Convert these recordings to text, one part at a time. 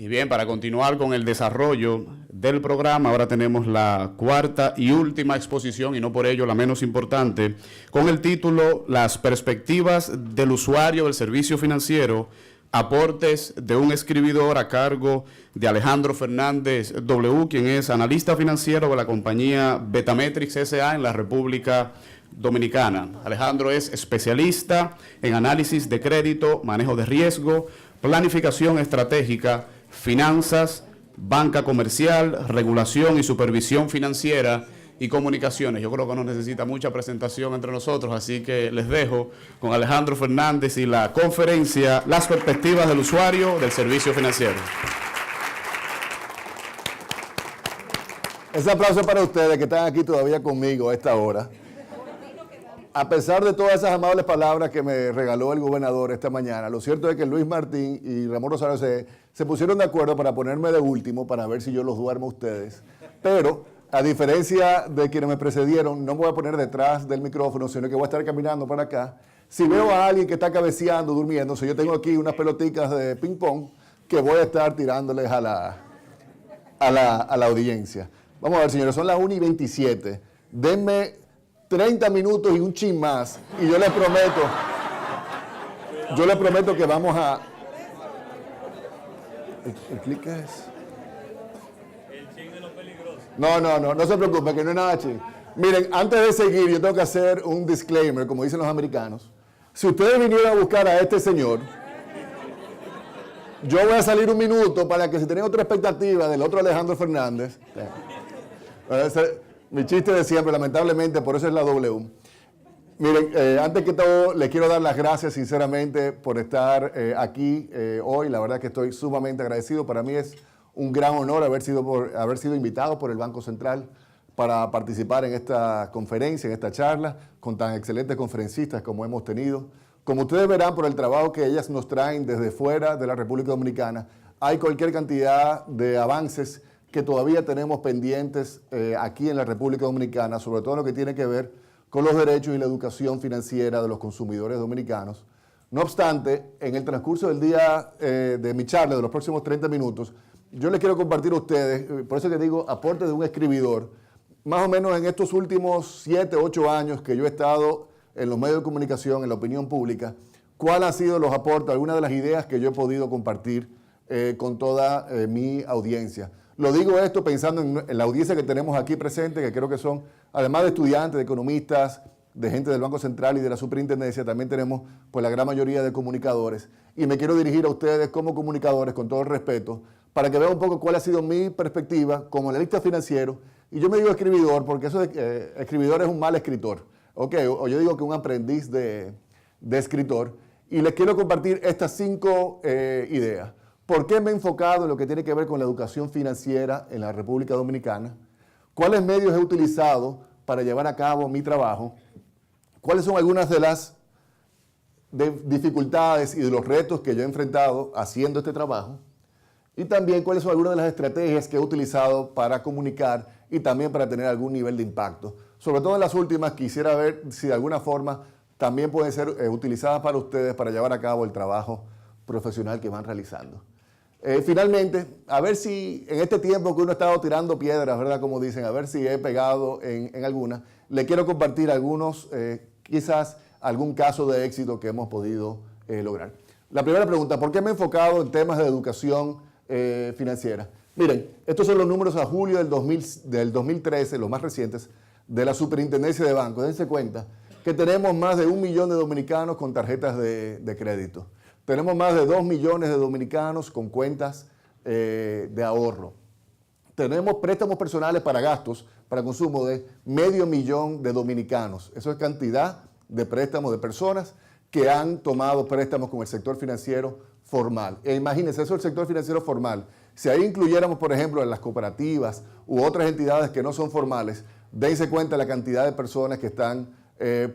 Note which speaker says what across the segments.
Speaker 1: Y bien, para continuar con el desarrollo del programa, ahora tenemos la cuarta y última exposición, y no por ello la menos importante, con el título Las perspectivas del usuario del servicio financiero, aportes de un escribidor, a cargo de Alejandro Fernández W., quien es analista financiero de la compañía Betametrix S.A. en la República Dominicana. Alejandro es especialista en análisis de crédito, manejo de riesgo, planificación estratégica, finanzas, banca comercial, regulación y supervisión financiera y comunicaciones. Yo creo que no necesita mucha presentación entre nosotros, así que les dejo con Alejandro Fernández y la conferencia Las perspectivas del usuario del servicio financiero.
Speaker 2: Ese aplauso para ustedes que están aquí todavía conmigo a esta hora. A pesar de todas esas amables palabras que me regaló el gobernador esta mañana, lo cierto es que Luis Martín y Ramón Rosario se pusieron de acuerdo para ponerme de último para ver si yo los duermo a ustedes. Pero, a diferencia de quienes me precedieron, no me voy a poner detrás del micrófono, sino que voy a estar caminando para acá. Si veo a alguien que está cabeceando, durmiéndose, yo tengo aquí unas pelotitas de ping-pong que voy a estar tirándoles a la audiencia. Vamos a ver, señores, son las 1:27. Denme 30 minutos y un chin más, y yo les prometo que vamos a... ¿El clic es?
Speaker 3: El chin de los peligrosos.
Speaker 2: No se preocupe, que no es nada chin. Miren, antes de seguir, yo tengo que hacer un disclaimer, como dicen los americanos. Si ustedes vinieron a buscar a este señor, yo voy a salir un minuto para que si tienen otra expectativa del otro Alejandro Fernández... Mi chiste de siempre, lamentablemente, por eso es la W. Miren, antes que todo, les quiero dar las gracias sinceramente por estar aquí hoy. La verdad que estoy sumamente agradecido. Para mí es un gran honor haber sido invitado por el Banco Central para participar en esta conferencia, en esta charla, con tan excelentes conferencistas como hemos tenido. Como ustedes verán por el trabajo que ellas nos traen desde fuera de la República Dominicana, hay cualquier cantidad de avances que todavía tenemos pendientes aquí en la República Dominicana, sobre todo lo que tiene que ver con los derechos y la educación financiera de los consumidores dominicanos. No obstante, en el transcurso del día de mi charla, de los próximos 30 minutos, yo les quiero compartir a ustedes, por eso que digo aporte de un escribidor, más o menos en estos últimos 7, 8 años que yo he estado en los medios de comunicación, en la opinión pública, cuáles han sido los aportes, algunas de las ideas que yo he podido compartir con toda mi audiencia. Lo digo esto pensando en la audiencia que tenemos aquí presente, que creo que son, además de estudiantes, de economistas, de gente del Banco Central y de la Superintendencia, también tenemos pues la gran mayoría de comunicadores. Y me quiero dirigir a ustedes como comunicadores, con todo el respeto, para que vean un poco cuál ha sido mi perspectiva como analista financiero. Y yo me digo escribidor, porque eso de escribidor es un mal escritor, ¿ok? O yo digo que un aprendiz de escritor. Y les quiero compartir estas 5 ideas. ¿Por qué me he enfocado en lo que tiene que ver con la educación financiera en la República Dominicana? ¿Cuáles medios he utilizado para llevar a cabo mi trabajo? ¿Cuáles son algunas de las dificultades y de los retos que yo he enfrentado haciendo este trabajo? Y también cuáles son algunas de las estrategias que he utilizado para comunicar y también para tener algún nivel de impacto. Sobre todo en las últimas, quisiera ver si de alguna forma también pueden ser utilizadas para ustedes para llevar a cabo el trabajo profesional que van realizando. Finalmente, a ver si en este tiempo que uno ha estado tirando piedras, ¿verdad? Como dicen, a ver si he pegado en alguna, le quiero compartir algunos, quizás algún caso de éxito que hemos podido lograr. La primera pregunta, ¿por qué me he enfocado en temas de educación financiera? Miren, estos son los números a julio del 2013, los más recientes, de la Superintendencia de Bancos. Dense cuenta que tenemos más de 1 millón de dominicanos con tarjetas de crédito. Tenemos más de 2 millones de dominicanos con cuentas de ahorro. Tenemos préstamos personales para gastos, para consumo de 500,000 de dominicanos. Eso es cantidad de préstamos de personas que han tomado préstamos con el sector financiero formal. E imagínense, eso es el sector financiero formal. Si ahí incluyéramos, por ejemplo, las cooperativas u otras entidades que no son formales, dense cuenta la cantidad de personas que están,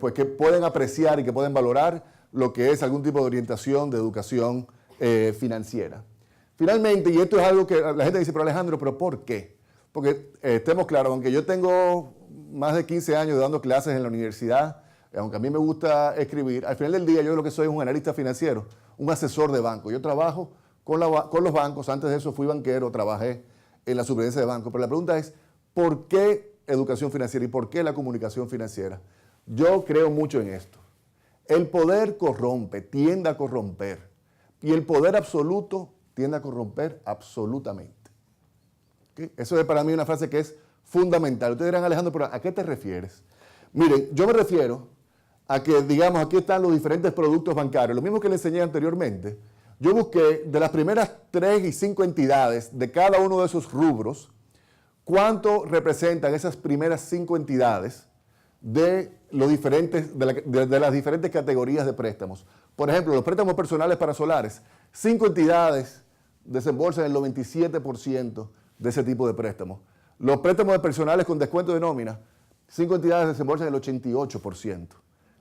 Speaker 2: pues que pueden apreciar y que pueden valorar lo que es algún tipo de orientación de educación financiera. Finalmente, y esto es algo que la gente dice, pero Alejandro, ¿pero por qué? Porque estemos claros, aunque yo tengo más de 15 años dando clases en la universidad, aunque a mí me gusta escribir, al final del día yo lo que soy es un analista financiero, un asesor de banco. Yo trabajo con los bancos. Antes de eso fui banquero, trabajé en la superintendencia de bancos. Pero la pregunta es, ¿por qué educación financiera y por qué la comunicación financiera? Yo creo mucho en esto. El poder corrompe, tiende a corromper. Y el poder absoluto tiende a corromper absolutamente. ¿Okay? Eso es para mí una frase que es fundamental. Ustedes dirán, Alejandro, ¿pero a qué te refieres? Miren, yo me refiero a que, digamos, aquí están los diferentes productos bancarios, lo mismo que les enseñé anteriormente. Yo busqué de las primeras 3 y 5 entidades de cada uno de esos rubros, cuánto representan esas primeras 5 entidades de las diferentes categorías de préstamos. Por ejemplo, los préstamos personales para solares, 5 entidades desembolsan el 97% de ese tipo de préstamos. Los préstamos personales con descuento de nómina, 5 entidades desembolsan el 88%.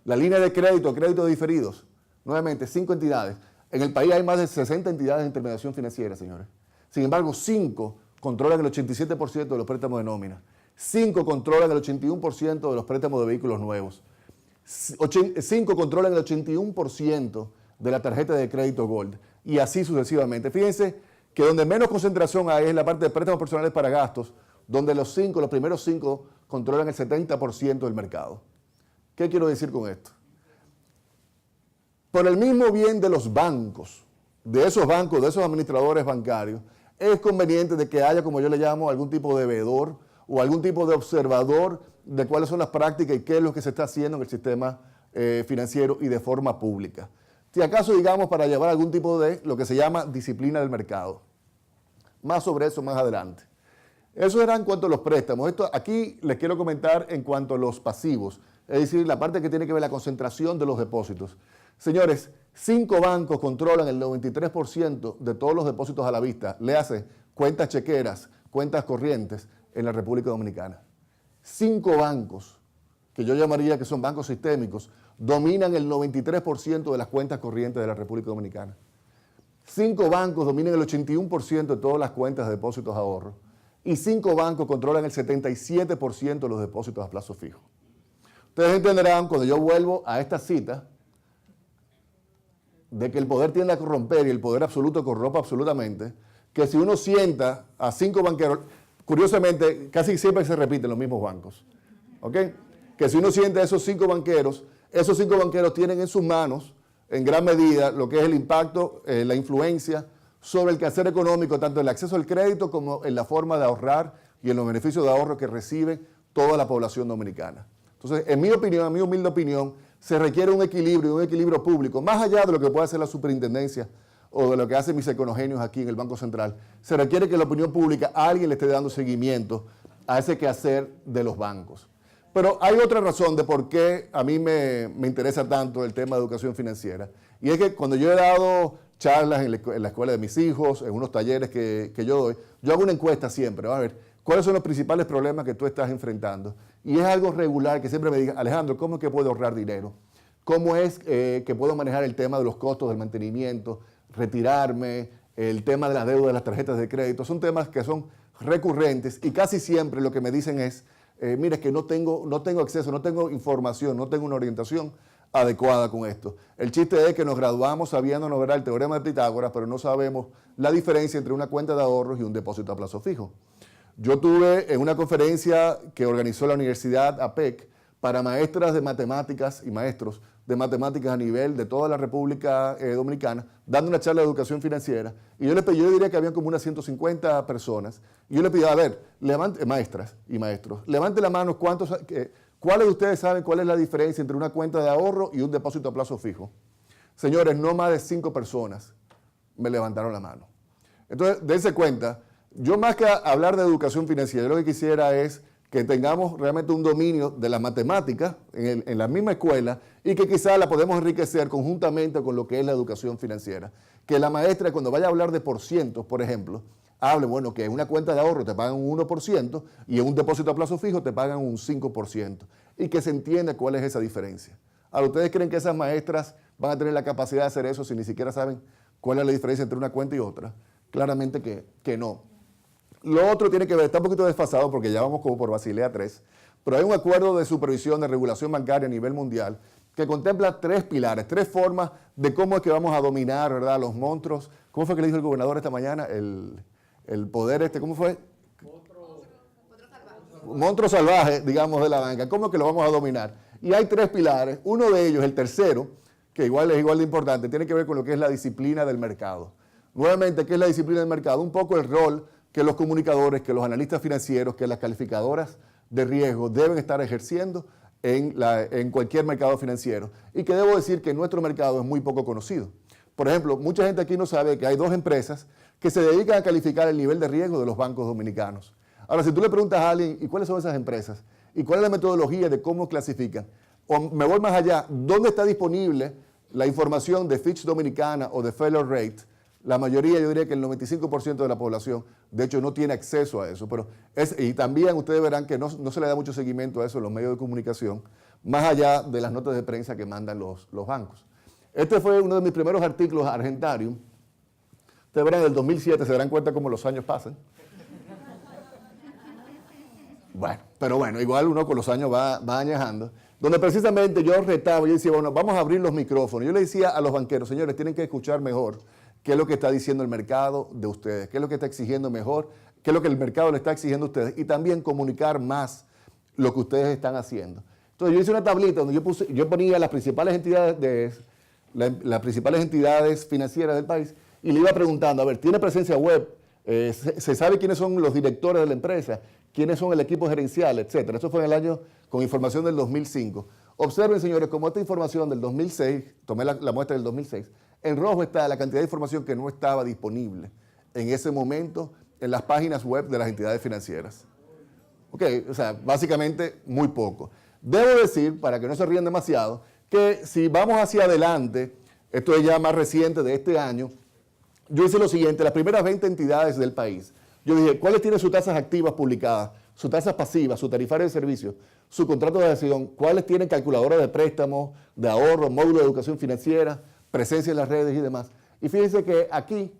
Speaker 2: La línea de créditos diferidos, nuevamente 5 entidades. En el país hay más de 60 entidades de intermediación financiera, señores. Sin embargo, 5 controlan el 87% de los préstamos de nómina. 5 controlan el 81% de los préstamos de vehículos nuevos. 5 controlan el 81% de la tarjeta de crédito Gold. Y así sucesivamente. Fíjense que donde menos concentración hay es en la parte de préstamos personales para gastos, donde los primeros 5 controlan el 70% del mercado. ¿Qué quiero decir con esto? Por el mismo bien de los bancos, de esos administradores bancarios, es conveniente de que haya, como yo le llamo, algún tipo de veedor o algún tipo de observador de cuáles son las prácticas y qué es lo que se está haciendo en el sistema financiero y de forma pública. Si acaso, digamos, para llevar algún tipo de lo que se llama disciplina del mercado. Más sobre eso más adelante. Eso era en cuanto a los préstamos. Aquí les quiero comentar en cuanto a los pasivos, es decir, la parte que tiene que ver la concentración de los depósitos. Señores, 5 bancos controlan el 93% de todos los depósitos a la vista, le hace cuentas chequeras, cuentas corrientes en la República Dominicana. 5 bancos, que yo llamaría que son bancos sistémicos, dominan el 93% de las cuentas corrientes de la República Dominicana. 5 bancos dominan el 81% de todas las cuentas de depósitos a ahorro. Y 5 bancos controlan el 77% de los depósitos a plazo fijo. Ustedes entenderán cuando yo vuelvo a esta cita de que el poder tiende a corromper y el poder absoluto corrompe absolutamente, que si uno sienta a 5 banqueros, curiosamente casi siempre se repiten los mismos bancos, ¿ok? Que si uno sienta a esos 5 banqueros tienen en sus manos, en gran medida, lo que es el impacto, la influencia sobre el quehacer económico, tanto en el acceso al crédito como en la forma de ahorrar y en los beneficios de ahorro que recibe toda la población dominicana. Entonces, en mi opinión, en mi humilde opinión, se requiere un equilibrio público, más allá de lo que puede hacer la superintendencia o de lo que hacen mis econogenios aquí en el Banco Central. Se requiere que la opinión pública, a alguien le esté dando seguimiento a ese quehacer de los bancos. Pero hay otra razón de por qué a mí me interesa tanto el tema de educación financiera. Y es que cuando yo he dado charlas en la escuela de mis hijos, en unos talleres que yo doy, yo hago una encuesta siempre, a ver, ¿cuáles son los principales problemas que tú estás enfrentando? Y es algo regular que siempre me digan, Alejandro, ¿cómo es que puedo ahorrar dinero? ¿Cómo es que puedo manejar el tema de los costos del mantenimiento, retirarme, el tema de las deudas de las tarjetas de crédito? Son temas que son recurrentes y casi siempre lo que me dicen es, mira, es que no tengo acceso, no tengo información, no tengo una orientación adecuada con esto. El chiste es que nos graduamos sabiéndonos el teorema de Pitágoras, pero no sabemos la diferencia entre una cuenta de ahorros y un depósito a plazo fijo. Yo tuve en una conferencia que organizó la Universidad APEC para maestras de matemáticas y maestros de matemáticas a nivel de toda la República Dominicana, dando una charla de educación financiera. Y yo diría que habían como unas 150 personas. Y yo le pedí, a ver, maestras y maestros, levante la mano, ¿cuáles de ustedes saben cuál es la diferencia entre una cuenta de ahorro y un depósito a plazo fijo? Señores, no más de 5 personas me levantaron la mano. Entonces, dense cuenta, yo más que hablar de educación financiera, yo lo que quisiera es que tengamos realmente un dominio de la matemática en la misma escuela y que quizás la podemos enriquecer conjuntamente con lo que es la educación financiera. Que la maestra, cuando vaya a hablar de porcientos, por ejemplo, hable, bueno, que en una cuenta de ahorro te pagan un 1% y en un depósito a plazo fijo te pagan un 5%. Y que se entienda cuál es esa diferencia. Ahora, ¿ustedes creen que esas maestras van a tener la capacidad de hacer eso si ni siquiera saben cuál es la diferencia entre una cuenta y otra? Claramente que no. Lo otro tiene que ver, está un poquito desfasado porque ya vamos como por Basilea III, pero hay un acuerdo de supervisión de regulación bancaria a nivel mundial que contempla 3 pilares, 3 formas de cómo es que vamos a dominar, ¿verdad?, los monstruos. ¿Cómo fue que le dijo el gobernador esta mañana? El poder ¿cómo fue? Monstruo salvaje, digamos, de la banca. ¿Cómo es que lo vamos a dominar? Y hay 3 pilares. Uno de ellos, el tercero, que igual es igual de importante, tiene que ver con lo que es la disciplina del mercado. Nuevamente, ¿qué es la disciplina del mercado? Un poco el rol que los comunicadores, que los analistas financieros, que las calificadoras de riesgo deben estar ejerciendo en cualquier mercado financiero. Y que debo decir que nuestro mercado es muy poco conocido. Por ejemplo, mucha gente aquí no sabe que hay 2 empresas que se dedican a calificar el nivel de riesgo de los bancos dominicanos. Ahora, si tú le preguntas a alguien, ¿y cuáles son esas empresas? ¿Y cuál es la metodología de cómo clasifican? O me voy más allá, ¿dónde está disponible la información de Fitch Dominicana o de Failure Rate? La mayoría, yo diría que el 95% de la población, de hecho, no tiene acceso a eso. Y también ustedes verán que no se le da mucho seguimiento a eso en los medios de comunicación, más allá de las notas de prensa que mandan los bancos. Este fue uno de mis primeros artículos a Argentarium. Ustedes verán, en el 2007, se darán cuenta cómo los años pasan. Bueno, pero bueno, igual uno con los años va añejando. Donde precisamente yo retaba, yo decía, bueno, vamos a abrir los micrófonos. Yo le decía a los banqueros, señores, tienen que escuchar mejor qué es lo que está diciendo el mercado de ustedes, qué es lo que está exigiendo mejor, qué es lo que el mercado le está exigiendo a ustedes y también comunicar más lo que ustedes están haciendo. Entonces yo hice una tablita donde yo ponía las principales entidades financieras del país y le iba preguntando, a ver, ¿tiene presencia web? ¿Se sabe quiénes son los directores de la empresa? ¿Quiénes son el equipo gerencial? Etcétera. Eso fue en el año con información del 2005. Observen, señores, como esta información del 2006, tomé la muestra del 2006, en rojo está la cantidad de información que no estaba disponible en ese momento en las páginas web de las entidades financieras. Ok, o sea, básicamente muy poco. Debo decir, para que no se rían demasiado, que si vamos hacia adelante, esto es ya más reciente de este año, yo hice lo siguiente, las primeras 20 entidades del país, yo dije, ¿cuáles tienen sus tasas activas publicadas, sus tasas pasivas, su tarifario de servicios, su contrato de adhesión? ¿Cuáles tienen calculadoras de préstamos, de ahorro, módulo de educación financiera, presencia en las redes y demás? Y fíjense que aquí,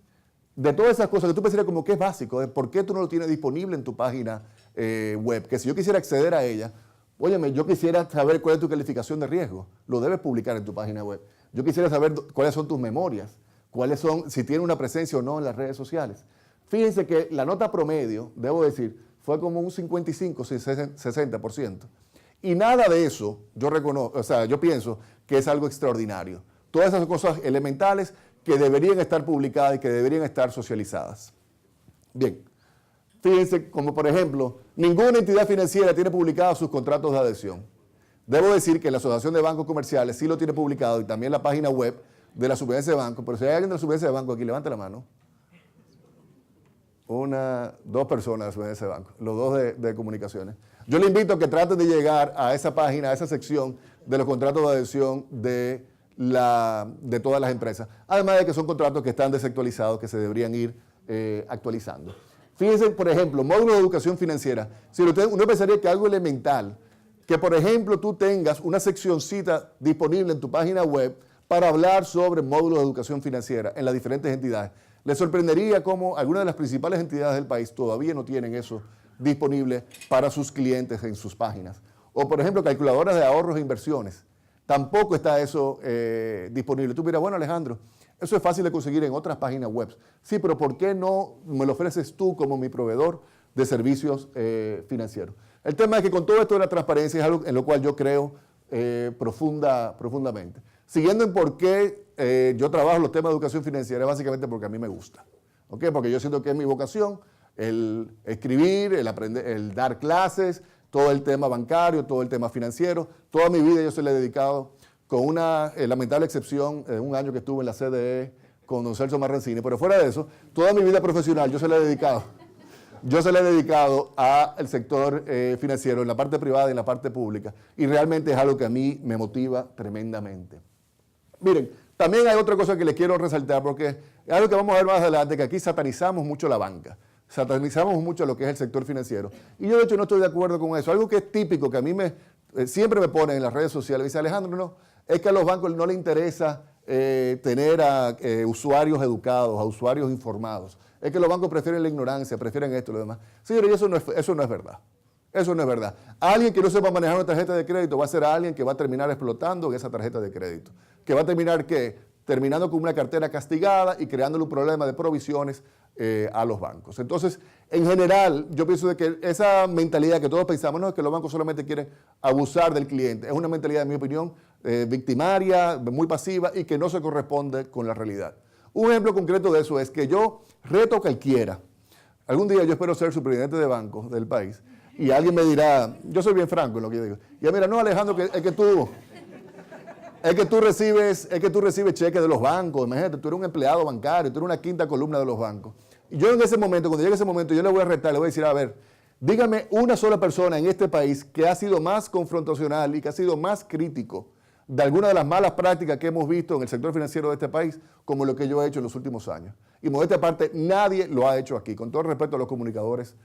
Speaker 2: de todas esas cosas que tú pensarías como que es básico, ¿por qué tú no lo tienes disponible en tu página web? Que si yo quisiera acceder a ella, óyeme, yo quisiera saber cuál es tu calificación de riesgo, lo debes publicar en tu página web. Yo quisiera saber cuáles son tus memorias, cuáles son, si tiene una presencia o no en las redes sociales. Fíjense que la nota promedio, debo decir, fue como un 55-60%. Y nada de eso, yo pienso que es algo extraordinario. Todas esas cosas elementales que deberían estar publicadas y que deberían estar socializadas. Bien, fíjense como por ejemplo, ninguna entidad financiera tiene publicados sus contratos de adhesión. Debo decir que la Asociación de Bancos Comerciales sí lo tiene publicado y también la página web de la Superintendencia de Banco. Pero si hay alguien de la Superintendencia de Banco aquí, levante la mano. 2 personas de la Superintendencia de Banco, los 2 de comunicaciones. Yo le invito a que traten de llegar a esa página, a esa sección de los contratos de adhesión de todas las empresas. Además de que son contratos que están desactualizados, que se deberían ir actualizando. Fíjense, por ejemplo, módulo de educación financiera. Si uno pensaría que algo elemental, que por ejemplo tú tengas una seccioncita disponible en tu página web para hablar sobre módulos de educación financiera en las diferentes entidades. Les sorprendería cómo algunas de las principales entidades del país todavía no tienen eso disponible para sus clientes en sus páginas. O por ejemplo, calculadoras de ahorros e inversiones. Tampoco está eso disponible. Tú miras, bueno Alejandro, eso es fácil de conseguir en otras páginas web. Sí, pero ¿por qué no me lo ofreces tú como mi proveedor de servicios financieros? El tema es que con todo esto de la transparencia es algo en lo cual yo creo profundamente. Siguiendo en por qué yo trabajo los temas de educación financiera, es básicamente porque a mí me gusta. ¿Ok? Porque yo siento que es mi vocación el escribir, el aprender, el dar clases, todo el tema bancario, todo el tema financiero. Toda mi vida yo se le he dedicado, con una lamentable excepción, un año que estuve en la CDE con don Celso Marrancini, pero fuera de eso, toda mi vida profesional yo se le he dedicado al sector financiero, en la parte privada y en la parte pública, y realmente es algo que a mí me motiva tremendamente. Miren, también hay otra cosa que les quiero resaltar, porque es algo que vamos a ver más adelante, que aquí satanizamos mucho la banca, satanizamos mucho lo que es el sector financiero, y yo de hecho no estoy de acuerdo con eso. Algo que es típico, que a mí siempre me ponen en las redes sociales, dice Alejandro, no, es que a los bancos no les interesa tener a usuarios educados, a usuarios informados. Es que los bancos prefieren la ignorancia, prefieren esto y lo demás. Señores, eso no es verdad. Eso no es verdad. Alguien que no sepa manejar una tarjeta de crédito va a ser alguien que va a terminar explotando en esa tarjeta de crédito. Que va a terminar, ¿qué? Terminando con una cartera castigada y creándole un problema de provisiones a los bancos. Entonces, en general, yo pienso de que esa mentalidad que todos pensamos, no es que los bancos solamente quieren abusar del cliente, es una mentalidad, en mi opinión, victimaria, muy pasiva y que no se corresponde con la realidad. Un ejemplo concreto de eso es que yo reto a cualquiera. Algún día yo espero ser superintendente de banco del país y alguien me dirá, yo soy bien franco en lo que yo digo, y mira, no Alejandro, es que tú recibes cheques de los bancos, imagínate, tú eres un empleado bancario, tú eres una quinta columna de los bancos. Y yo en ese momento, cuando llegue ese momento, yo le voy a retar, le voy a decir, a ver, dígame una sola persona en este país que ha sido más confrontacional y que ha sido más crítico de alguna de las malas prácticas que hemos visto en el sector financiero de este país, como lo que yo he hecho en los últimos años. Y modestia aparte, nadie lo ha hecho aquí, con todo respeto a los comunicadores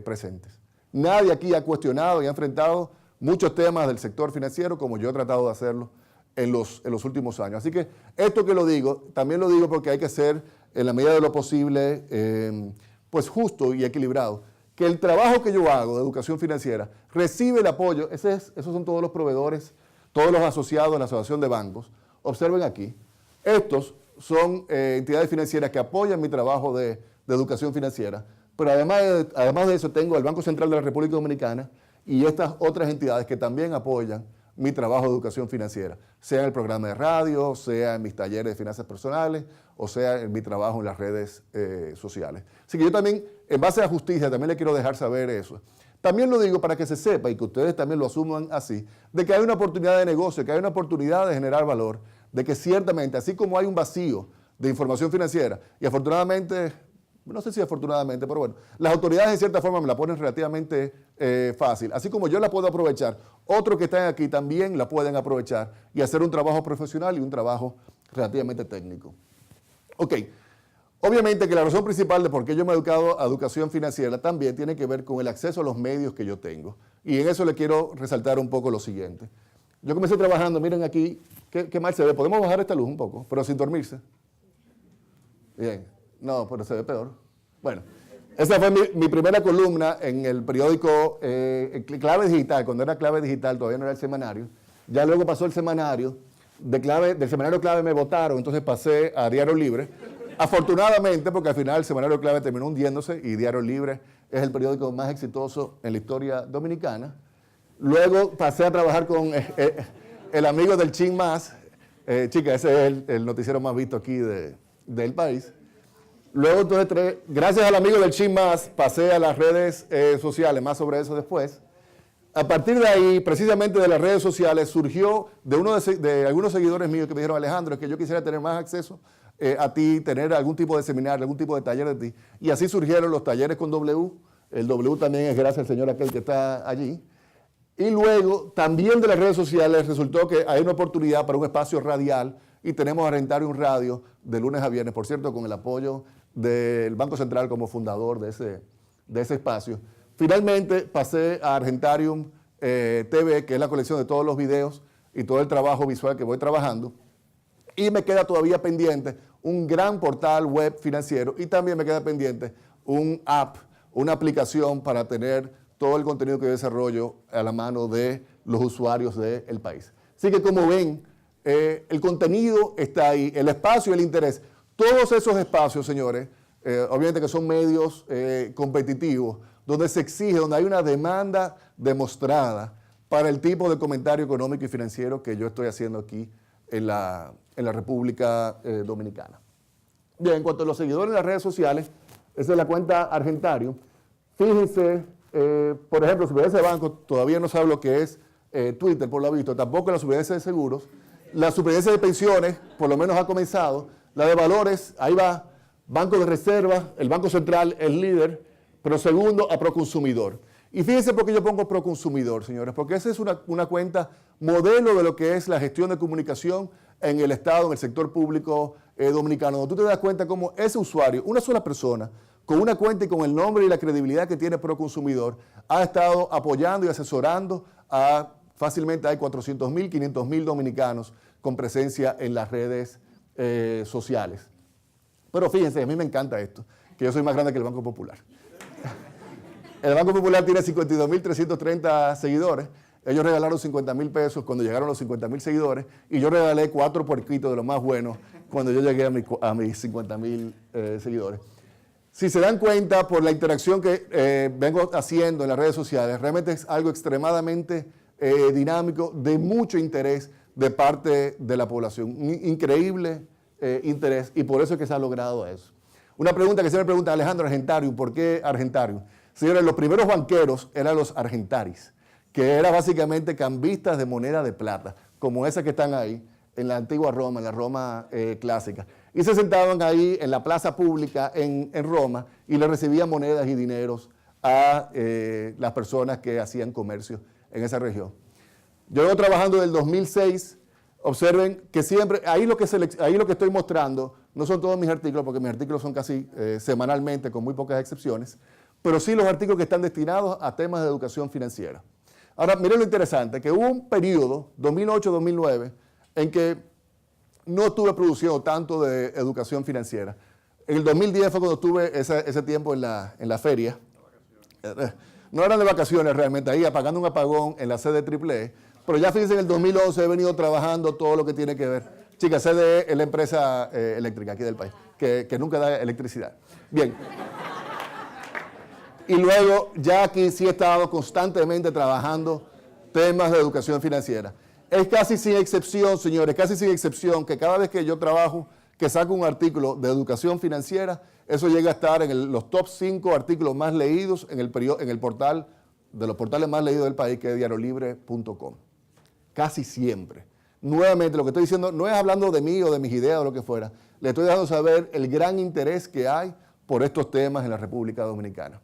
Speaker 2: presentes. Nadie aquí ha cuestionado y ha enfrentado muchos temas del sector financiero como yo he tratado de hacerlo en los últimos años. Así que esto que lo digo, también lo digo porque hay que ser, en la medida de lo posible, pues justo y equilibrado. Que el trabajo que yo hago de educación financiera recibe el apoyo, esos son todos los proveedores, todos los asociados en la Asociación de Bancos. Observen aquí, estos son entidades financieras que apoyan mi trabajo de educación financiera, pero además de eso tengo el Banco Central de la República Dominicana y estas otras entidades que también apoyan mi trabajo de educación financiera, sea en el programa de radio, sea en mis talleres de finanzas personales, o sea en mi trabajo en las redes sociales. Así que yo también, en base a justicia, también le quiero dejar saber eso. También lo digo para que se sepa y que ustedes también lo asuman así, de que hay una oportunidad de negocio, que hay una oportunidad de generar valor, de que ciertamente, así como hay un vacío de información financiera, y afortunadamente, no sé si afortunadamente, pero bueno, las autoridades en cierta forma me la ponen relativamente fácil. Así como yo la puedo aprovechar, otros que están aquí también la pueden aprovechar y hacer un trabajo profesional y un trabajo relativamente técnico. Ok, obviamente que la razón principal de por qué yo me he educado a educación financiera también tiene que ver con el acceso a los medios que yo tengo. Y en eso le quiero resaltar un poco lo siguiente. Yo comencé trabajando, miren aquí, qué mal se ve. Podemos bajar esta luz un poco, pero sin dormirse. Bien. No, pero se ve peor. Bueno, esa fue mi primera columna en el periódico Clave Digital. Cuando era Clave Digital, todavía no era el semanario. Ya luego pasó el semanario. Del semanario Clave me votaron, entonces pasé a Diario Libre. Afortunadamente, porque al final el semanario Clave terminó hundiéndose y Diario Libre es el periódico más exitoso en la historia dominicana. Luego pasé a trabajar con el amigo del Chin Más. Chica, ese es el noticiero más visto aquí del país. Luego, entonces, gracias al amigo del Chin Más, pasé a las redes sociales, más sobre eso después. A partir de ahí, precisamente de las redes sociales, surgió de algunos seguidores míos que me dijeron, Alejandro, es que yo quisiera tener más acceso a ti, tener algún tipo de seminario, algún tipo de taller de ti. Y así surgieron los talleres con W. El W también es gracias al señor aquel que está allí. Y luego, también de las redes sociales, resultó que hay una oportunidad para un espacio radial y tenemos Argentarium Radio de lunes a viernes, por cierto, con el apoyo del Banco Central como fundador de ese espacio. Finalmente pasé a Argentarium TV, que es la colección de todos los videos y todo el trabajo visual que voy trabajando. Y me queda todavía pendiente un gran portal web financiero y también me queda pendiente una aplicación para tener todo el contenido que yo desarrollo a la mano de los usuarios del país. Así que como ven, el contenido está ahí, el espacio, el interés. Todos esos espacios, señores, obviamente que son medios competitivos, donde se exige, donde hay una demanda demostrada para el tipo de comentario económico y financiero que yo estoy haciendo aquí en la República Dominicana. Bien, en cuanto a los seguidores en las redes sociales, esa es la cuenta Argentarium. Fíjense, por ejemplo, Superintendencia de Bancos todavía no sabe lo que es Twitter, por lo visto, tampoco la Superintendencia de Seguros. La Superintendencia de Pensiones, por lo menos ha comenzado. La de Valores, ahí va, Banco de Reserva, el Banco Central es líder, pero segundo a Proconsumidor. Y fíjense por qué yo pongo Proconsumidor, señores, porque esa es una cuenta modelo de lo que es la gestión de comunicación en el Estado, en el sector público dominicano, donde tú te das cuenta cómo ese usuario, una sola persona, con una cuenta y con el nombre y la credibilidad que tiene Proconsumidor, ha estado apoyando y asesorando fácilmente hay 400.000, 500.000 dominicanos con presencia en las redes sociales. Pero fíjense, a mí me encanta esto, que yo soy más grande que el Banco Popular. El Banco Popular tiene 52.330 seguidores. Ellos regalaron 50,000 pesos cuando llegaron los 50,000 seguidores y yo regalé 4 puerquitos de los más buenos cuando yo llegué a mis 50,000 seguidores. Si se dan cuenta por la interacción que vengo haciendo en las redes sociales, realmente es algo extremadamente dinámico, de mucho interés de parte de la población. Un increíble interés y por eso es que se ha logrado eso. Una pregunta que se me pregunta Alejandro Argentarium, ¿por qué Argentarium? Señores, los primeros banqueros eran los argentaris, que eran básicamente cambistas de moneda de plata, como esas que están ahí en la antigua Roma, en la Roma clásica. Y se sentaban ahí en la plaza pública en Roma y le recibían monedas y dineros a las personas que hacían comercio en esa región. Yo vengo trabajando desde el 2006. Observen que siempre, ahí lo que estoy mostrando, no son todos mis artículos, porque mis artículos son casi semanalmente, con muy pocas excepciones, pero sí los artículos que están destinados a temas de educación financiera. Ahora, miren lo interesante, que hubo un periodo, 2008-2009, en que no estuve produciendo tanto de educación financiera. En el 2010 fue cuando estuve ese tiempo en la feria. No eran de vacaciones realmente, ahí apagando un apagón en la sede CEE, pero ya fíjense, en el 2011 he venido trabajando todo lo que tiene que ver. Chicas, CDE es la empresa eléctrica aquí del país, que nunca da electricidad. Bien. Y luego ya aquí sí he estado constantemente trabajando temas de educación financiera. Es casi sin excepción, señores, casi sin excepción que cada vez que yo trabajo, que saco un artículo de educación financiera, eso llega a estar en los top 5 artículos más leídos en el portal, de los portales más leídos del país, que es diariolibre.com. Casi siempre. Nuevamente, lo que estoy diciendo no es hablando de mí o de mis ideas o lo que fuera. Le estoy dejando saber el gran interés que hay por estos temas en la República Dominicana.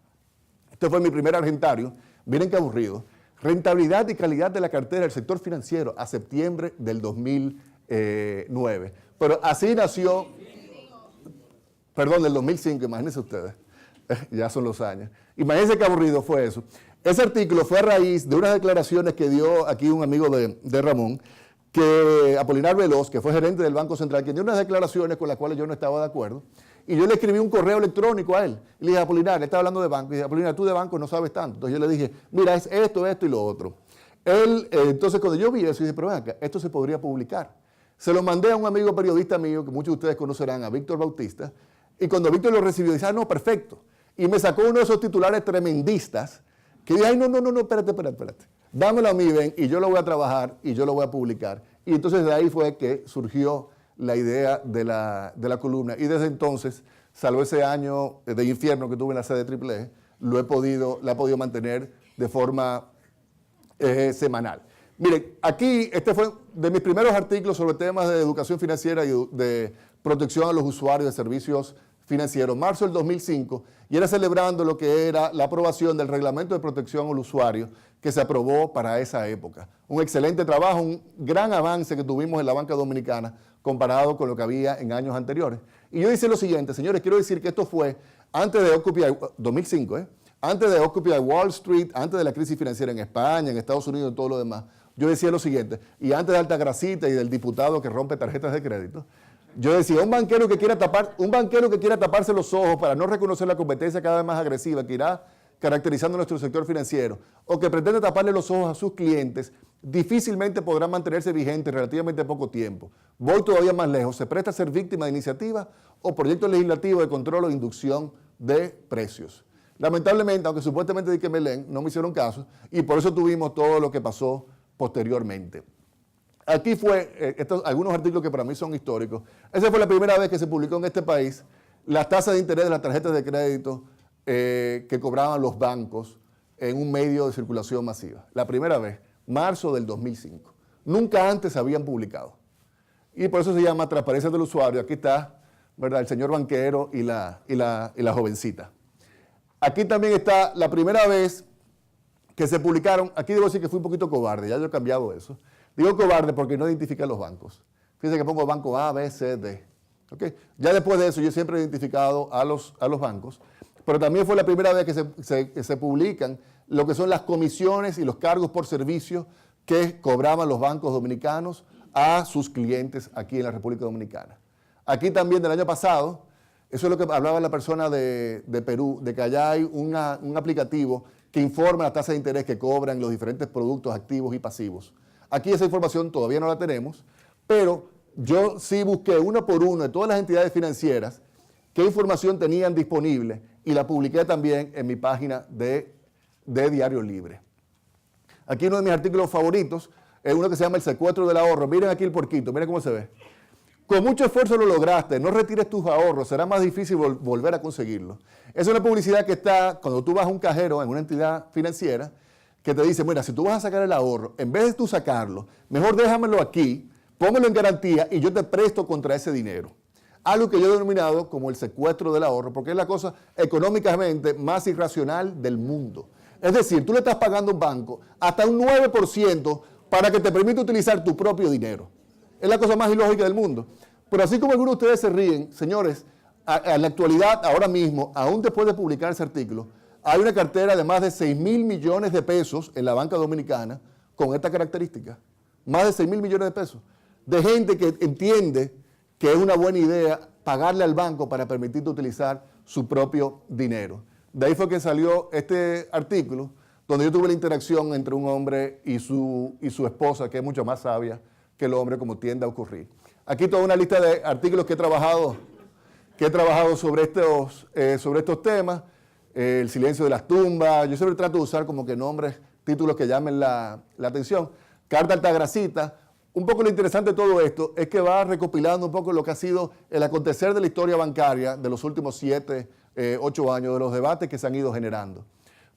Speaker 2: Este fue mi primer argentario. Miren qué aburrido. Rentabilidad y calidad de la cartera del sector financiero a septiembre del 2009. Pero así nació, perdón, del 2005, imagínense ustedes. Ya son los años. Imagínense qué aburrido fue eso. Ese artículo fue a raíz de unas declaraciones que dio aquí un amigo de Ramón, que Apolinar Veloz, que fue gerente del Banco Central, que dio unas declaraciones con las cuales yo no estaba de acuerdo, y yo le escribí un correo electrónico a él. Y le dije, Apolinar, él estaba hablando de banco, y dije, Apolinar, tú de banco no sabes tanto. Entonces yo le dije, mira, es esto y lo otro. Él, entonces cuando yo vi eso, dije, pero ven acá, esto se podría publicar. Se lo mandé a un amigo periodista mío, que muchos de ustedes conocerán, a Víctor Bautista, y cuando Víctor lo recibió, dice, no, perfecto. Y me sacó uno de esos titulares tremendistas, que dije, ay, no, espérate. Dámelo a mí, ven, y yo lo voy a trabajar y yo lo voy a publicar. Y entonces de ahí fue que surgió la idea de la columna. Y desde entonces, salvo ese año de infierno que tuve en la sede CEE, la he podido mantener de forma semanal. Miren, aquí este fue de mis primeros artículos sobre temas de educación financiera y de protección a los usuarios de servicios financieros, marzo del 2005, y era celebrando lo que era la aprobación del Reglamento de Protección al Usuario que se aprobó para esa época. Un excelente trabajo, un gran avance que tuvimos en la banca dominicana comparado con lo que había en años anteriores. Y yo hice lo siguiente, señores, quiero decir que esto fue antes de Occupy, 2005, antes de Occupy Wall Street, antes de la crisis financiera en España, en Estados Unidos y todo lo demás. Yo decía lo siguiente, y antes de Altagrasita y del diputado que rompe tarjetas de crédito, yo decía, un banquero que quiera taparse los ojos para no reconocer la competencia cada vez más agresiva que irá caracterizando nuestro sector financiero, o que pretende taparle los ojos a sus clientes, difícilmente podrá mantenerse vigente en relativamente poco tiempo. Voy todavía más lejos, se presta a ser víctima de iniciativas o proyectos legislativos de control o inducción de precios. Lamentablemente, aunque supuestamente di que me leen, no me hicieron caso, y por eso tuvimos todo lo que pasó posteriormente. Aquí fue, algunos artículos que para mí son históricos. Esa fue la primera vez que se publicó en este país las tasas de interés de las tarjetas de crédito que cobraban los bancos en un medio de circulación masiva. La primera vez, marzo del 2005. Nunca antes se habían publicado. Y por eso se llama transparencia del usuario. Aquí está, ¿verdad?, el señor banquero y la jovencita. Aquí también está la primera vez que se publicaron. Aquí debo decir que fui un poquito cobarde, ya yo he cambiado eso. Digo cobarde porque no identifiqué los bancos. Fíjense que pongo banco A, B, C, D. ¿Okay? Ya después de eso yo siempre he identificado a los bancos, pero también fue la primera vez que se publican lo que son las comisiones y los cargos por servicio que cobraban los bancos dominicanos a sus clientes aquí en la República Dominicana. Aquí también del año pasado, Eso es lo que hablaba la persona de Perú, de que allá hay un aplicativo que informa la tasa de interés que cobran los diferentes productos activos y pasivos. Aquí esa información todavía no la tenemos, pero yo sí busqué uno por uno de todas las entidades financieras qué información tenían disponible y la publiqué también en mi página de Diario Libre. Aquí uno de mis artículos favoritos es uno que se llama El secuestro del ahorro. Miren aquí el porquito, miren cómo se ve. Con mucho esfuerzo lo lograste, no retires tus ahorros, será más difícil volver a conseguirlo. Es una publicidad que está cuando tú vas a un cajero en una entidad financiera que te dice, mira, si tú vas a sacar el ahorro, en vez de tú sacarlo, mejor déjamelo aquí, póngalo en garantía y yo te presto contra ese dinero. Algo que yo he denominado como el secuestro del ahorro, porque es la cosa económicamente más irracional del mundo. Es decir, tú le estás pagando a un banco hasta un 9% para que te permita utilizar tu propio dinero. Es la cosa más ilógica del mundo. Pero así como algunos de ustedes se ríen, señores, en la actualidad, ahora mismo, aún después de publicar ese artículo, hay una cartera de más de 6.000 millones de pesos en la banca dominicana con esta característica. Más de 6.000 millones de pesos. De gente que entiende que es una buena idea pagarle al banco para permitirte utilizar su propio dinero. De ahí fue que salió este artículo, donde yo tuve la interacción entre un hombre y su esposa, que es mucho más sabia que el hombre, como tiende a ocurrir. Aquí toda una lista de artículos que he trabajado sobre estos temas. El silencio de las tumbas. Yo siempre trato de usar como que nombres, títulos que llamen la atención. Carta Altagracita. Un poco lo interesante de todo esto es que va recopilando un poco lo que ha sido el acontecer de la historia bancaria de los últimos 7, 8 años, de los debates que se han ido generando.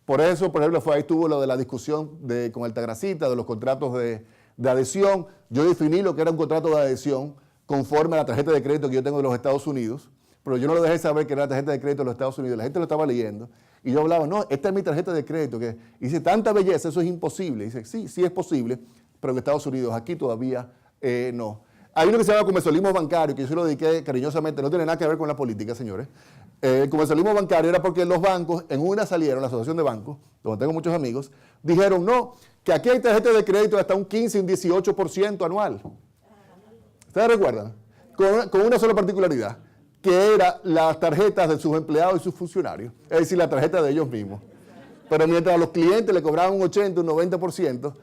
Speaker 2: Por eso, por ejemplo, ahí estuvo lo de la discusión con Altagracita, de los contratos de adhesión. Yo definí lo que era un contrato de adhesión conforme a la tarjeta de crédito que yo tengo de los Estados Unidos, pero yo no lo dejé saber que era la tarjeta de crédito de los Estados Unidos. La gente lo estaba leyendo y yo hablaba, no, esta es mi tarjeta de crédito, que dice, tanta belleza, eso es imposible. Dice, sí, sí es posible, pero en Estados Unidos, aquí todavía no. Hay uno que se llama comercialismo bancario, que yo se lo dediqué cariñosamente, no tiene nada que ver con la política, señores. El comercialismo bancario era porque los bancos, en una salieron, la Asociación de Bancos, donde tengo muchos amigos, dijeron, no, que aquí hay tarjetas de crédito de hasta un 15 y un 18% anual. ¿Ustedes recuerdan? Con una sola particularidad, que era las tarjetas de sus empleados y sus funcionarios, es decir, la tarjeta de ellos mismos. Pero mientras a los clientes le cobraban un 80, un 90%,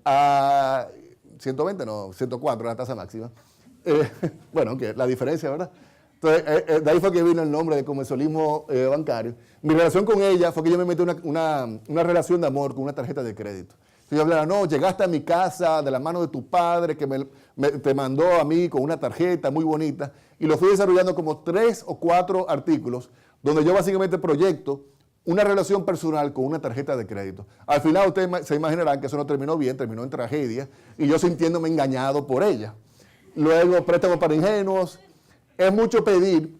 Speaker 2: a 120, no, 104 la tasa máxima. Bueno, que la diferencia, ¿verdad? Entonces, de ahí fue que vino el nombre de comercialismo bancario. Mi relación con ella fue que yo me metí una relación de amor con una tarjeta de crédito. Entonces yo hablaba, no, llegaste a mi casa de la mano de tu padre que te mandó a mí con una tarjeta muy bonita, y lo fui desarrollando como 3 o 4 artículos donde yo básicamente proyecto una relación personal con una tarjeta de crédito. Al final ustedes se imaginarán que eso no terminó bien, terminó en tragedia, y yo sintiéndome engañado por ella. Luego, préstamos para ingenuos. Es mucho pedir,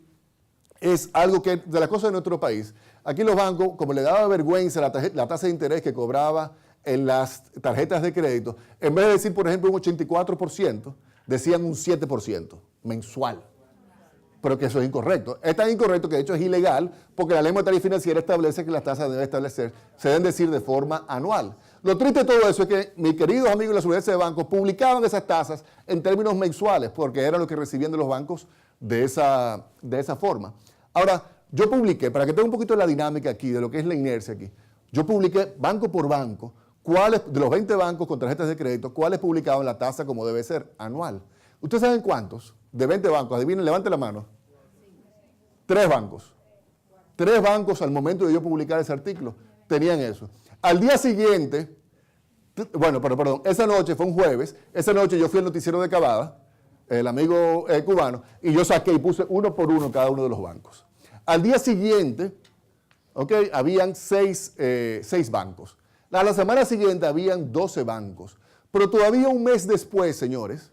Speaker 2: es algo que, de las cosas de nuestro país, aquí los bancos, como le daba vergüenza la tasa de interés que cobraba en las tarjetas de crédito, en vez de decir, por ejemplo, un 84%, decían un 7% mensual. Pero que eso es incorrecto. Es tan incorrecto que de hecho es ilegal, porque la ley monetaria y financiera establece que las tasas se deben decir de forma anual. Lo triste de todo eso es que mis queridos amigos de la Seguridad de Bancos publicaban esas tasas en términos mensuales, porque era lo que recibían de los bancos de esa forma. Ahora, yo publiqué, para que tenga un poquito de la dinámica aquí, de lo que es la inercia aquí, yo publiqué banco por banco, de los 20 bancos con tarjetas de crédito, cuáles publicaban la tasa como debe ser, anual. ¿Ustedes saben cuántos? De 20 bancos, adivinen, levanten la mano. 3 bancos. 3 bancos al momento de yo publicar ese artículo tenían eso. Al día siguiente, perdón, esa noche fue un jueves, esa noche yo fui al noticiero de Cavada, el amigo cubano, y yo saqué y puse uno por uno cada uno de los bancos. Al día siguiente, habían 6 bancos. A la semana siguiente habían 12 bancos. Pero todavía un mes después, señores,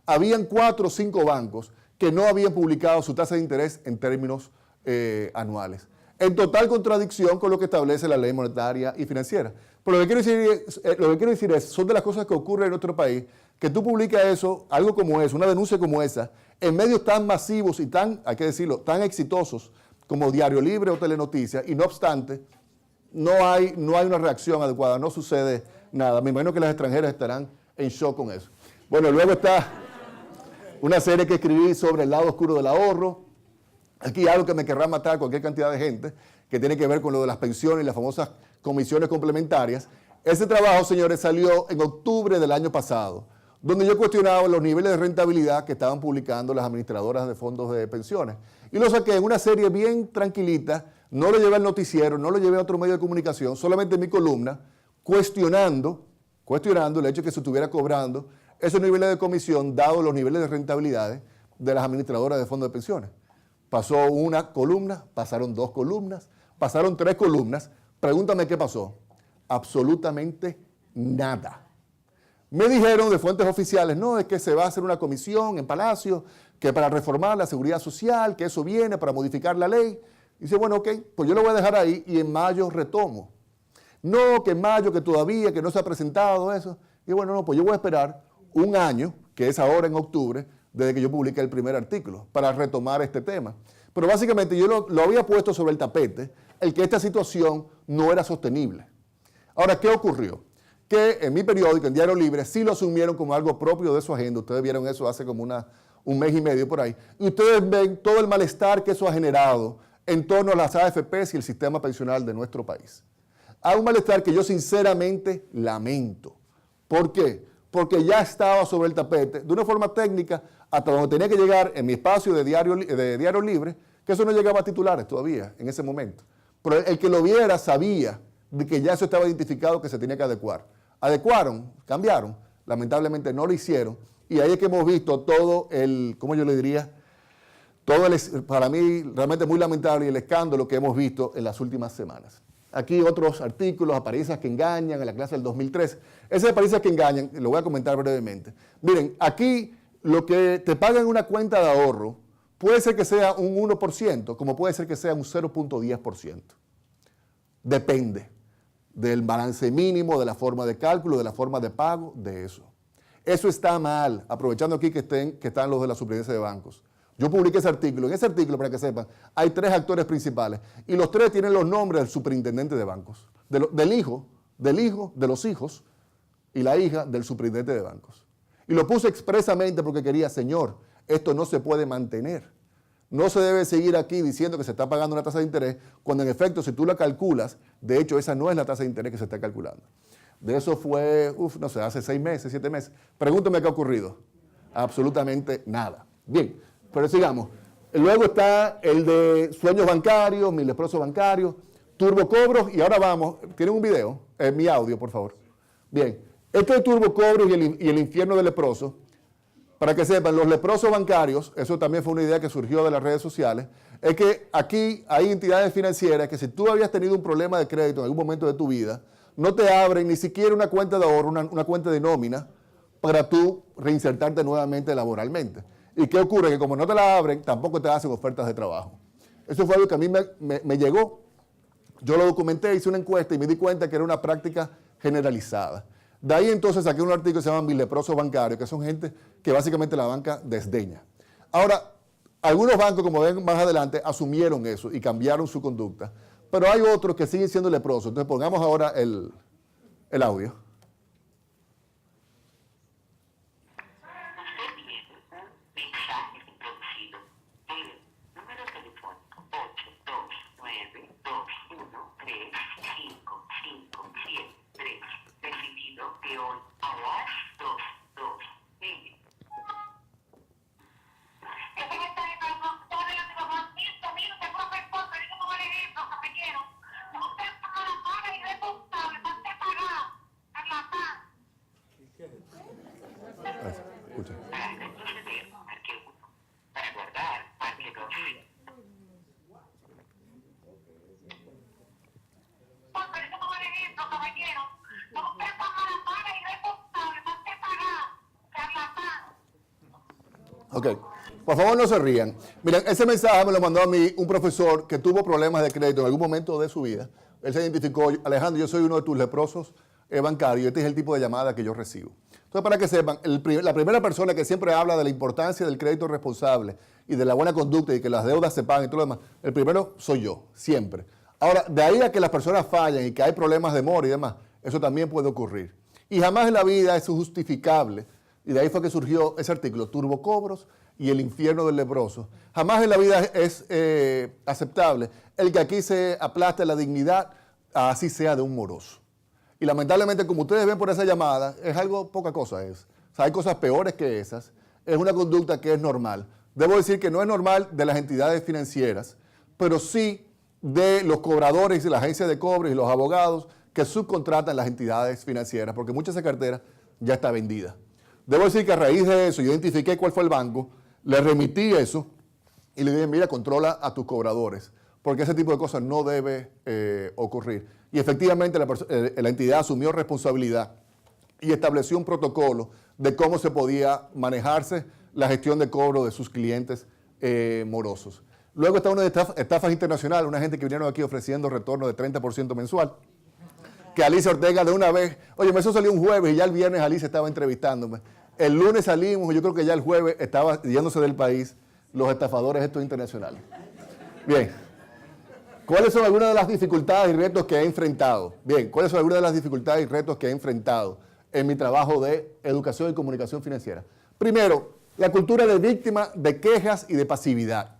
Speaker 2: habían 4 o 5 bancos que no habían publicado su tasa de interés en términos anuales. En total contradicción con lo que establece la ley monetaria y financiera. Pero lo que quiero decir es, son de las cosas que ocurren en nuestro país, que tú publicas eso, algo como eso, una denuncia como esa, en medios tan masivos y tan, hay que decirlo, tan exitosos como Diario Libre o Telenoticias, y no obstante, no hay una reacción adecuada, no sucede nada. Me imagino que las extranjeras estarán en shock con eso. Bueno, luego está una serie que escribí sobre el lado oscuro del ahorro. Aquí hay algo que me querrá matar cualquier cantidad de gente, que tiene que ver con lo de las pensiones y las famosas comisiones complementarias. Ese trabajo, señores, salió en octubre del año pasado, donde yo cuestionaba los niveles de rentabilidad que estaban publicando las administradoras de fondos de pensiones. Y lo saqué en una serie bien tranquilita, no lo llevé al noticiero, no lo llevé a otro medio de comunicación, solamente en mi columna, cuestionando el hecho de que se estuviera cobrando esos niveles de comisión, dados los niveles de rentabilidades de las administradoras de fondos de pensiones. Pasó una columna, pasaron 2 columnas, pasaron 3 columnas. Pregúntame qué pasó. Absolutamente nada. Me dijeron de fuentes oficiales, no, es que se va a hacer una comisión en Palacio, que para reformar la seguridad social, que eso viene para modificar la ley. Y dice, bueno, ok, pues yo lo voy a dejar ahí y en mayo retomo. No, que en mayo, que todavía, que no se ha presentado eso. Y bueno, no, pues yo voy a esperar un año, que es ahora en octubre, desde que yo publiqué el primer artículo, para retomar este tema. Pero básicamente yo lo había puesto sobre el tapete, el que esta situación no era sostenible. Ahora, ¿qué ocurrió? Que en mi periódico, en Diario Libre, sí lo asumieron como algo propio de su agenda. Ustedes vieron eso hace como un mes y medio por ahí. Y ustedes ven todo el malestar que eso ha generado en torno a las AFPs y el sistema pensional de nuestro país. Hay un malestar que yo sinceramente lamento. ¿Por qué? Porque ya estaba sobre el tapete, de una forma técnica, hasta donde tenía que llegar en mi espacio de Diario Libre, que eso no llegaba a titulares todavía en ese momento. Pero el que lo viera sabía de que ya eso estaba identificado, que se tenía que adecuar. Adecuaron, cambiaron, lamentablemente no lo hicieron, y ahí es que hemos visto todo el, ¿cómo yo le diría? Para mí realmente muy lamentable el escándalo que hemos visto en las últimas semanas. Aquí otros artículos, apariencias que engañan, en la clase del 2003. Esas apariencias que engañan, lo voy a comentar brevemente. Miren, aquí lo que te pagan en una cuenta de ahorro puede ser que sea un 1%, como puede ser que sea un 0.10%. Depende del balance mínimo, de la forma de cálculo, de la forma de pago, de eso. Eso está mal, aprovechando aquí que están los de la Superintendencia de Bancos. Yo publiqué ese artículo. En ese artículo, para que sepan, hay 3 actores principales. Y los 3 tienen los nombres del superintendente de bancos. Del hijo, de los hijos y la hija del superintendente de bancos. Y lo puse expresamente porque quería, señor, esto no se puede mantener. No se debe seguir aquí diciendo que se está pagando una tasa de interés, cuando en efecto, si tú la calculas, de hecho, esa no es la tasa de interés que se está calculando. De eso fue, no sé, hace 6 meses, 7 meses. Pregúntame qué ha ocurrido. Absolutamente nada. Bien. Pero sigamos. Luego está el de sueños bancarios, mi leproso bancario, turbocobros, y ahora vamos, ¿tienen un video? Mi audio, por favor. Bien, este es turbocobros y el infierno del leproso. Para que sepan, los leprosos bancarios, eso también fue una idea que surgió de las redes sociales, es que aquí hay entidades financieras que si tú habías tenido un problema de crédito en algún momento de tu vida, no te abren ni siquiera una cuenta de ahorro, una cuenta de nómina, para tú reinsertarte nuevamente laboralmente. ¿Y qué ocurre? Que como no te la abren, tampoco te hacen ofertas de trabajo. Eso fue algo que a mí me llegó. Yo lo documenté, hice una encuesta y me di cuenta que era una práctica generalizada. De ahí entonces saqué un artículo que se llama Mis leprosos bancarios, que son gente que básicamente la banca desdeña. Ahora, algunos bancos, como ven más adelante, asumieron eso y cambiaron su conducta. Pero hay otros que siguen siendo leprosos. Entonces pongamos ahora el audio. Escucha. Ok, por favor no se rían. Miren, ese mensaje me lo mandó a mí un profesor que tuvo problemas de crédito en algún momento de su vida. Él se identificó, Alejandro, yo soy uno de tus leprosos bancarios, este es el tipo de llamada que yo recibo. Entonces, para que sepan, la primera persona que siempre habla de la importancia del crédito responsable y de la buena conducta y que las deudas se paguen y todo lo demás, el primero soy yo, siempre. Ahora, de ahí a que las personas fallen y que hay problemas de mora y demás, eso también puede ocurrir. Y jamás en la vida es justificable. Y de ahí fue que surgió ese artículo, turbocobros y el infierno del leproso. Jamás en la vida es aceptable el que aquí se aplaste la dignidad, así sea de un moroso. Y lamentablemente, como ustedes ven por esa llamada, es algo, poca cosa es. O sea, hay cosas peores que esas. Es una conducta que es normal. Debo decir que no es normal de las entidades financieras, pero sí de los cobradores y la agencia de cobros y los abogados que subcontratan las entidades financieras, porque mucha de esa cartera ya está vendida. Debo decir que a raíz de eso, yo identifiqué cuál fue el banco, le remití eso y le dije, mira, controla a tus cobradores, porque ese tipo de cosas no debe ocurrir. Y efectivamente la entidad asumió responsabilidad y estableció un protocolo de cómo se podía manejarse la gestión de cobro de sus clientes morosos. Luego está una de estafas internacionales, una gente que vinieron aquí ofreciendo retorno de 30% mensual, que Alicia Ortega de una vez, oye, eso salió un jueves y ya el viernes Alicia estaba entrevistándome. El lunes salimos y yo creo que ya el jueves estaba yéndose del país los estafadores estos internacionales. Bien, ¿cuáles son algunas de las dificultades y retos que he enfrentado? Bien, ¿cuáles son algunas de las dificultades y retos que he enfrentado en mi trabajo de educación y comunicación financiera? Primero, la cultura de víctima, de quejas y de pasividad.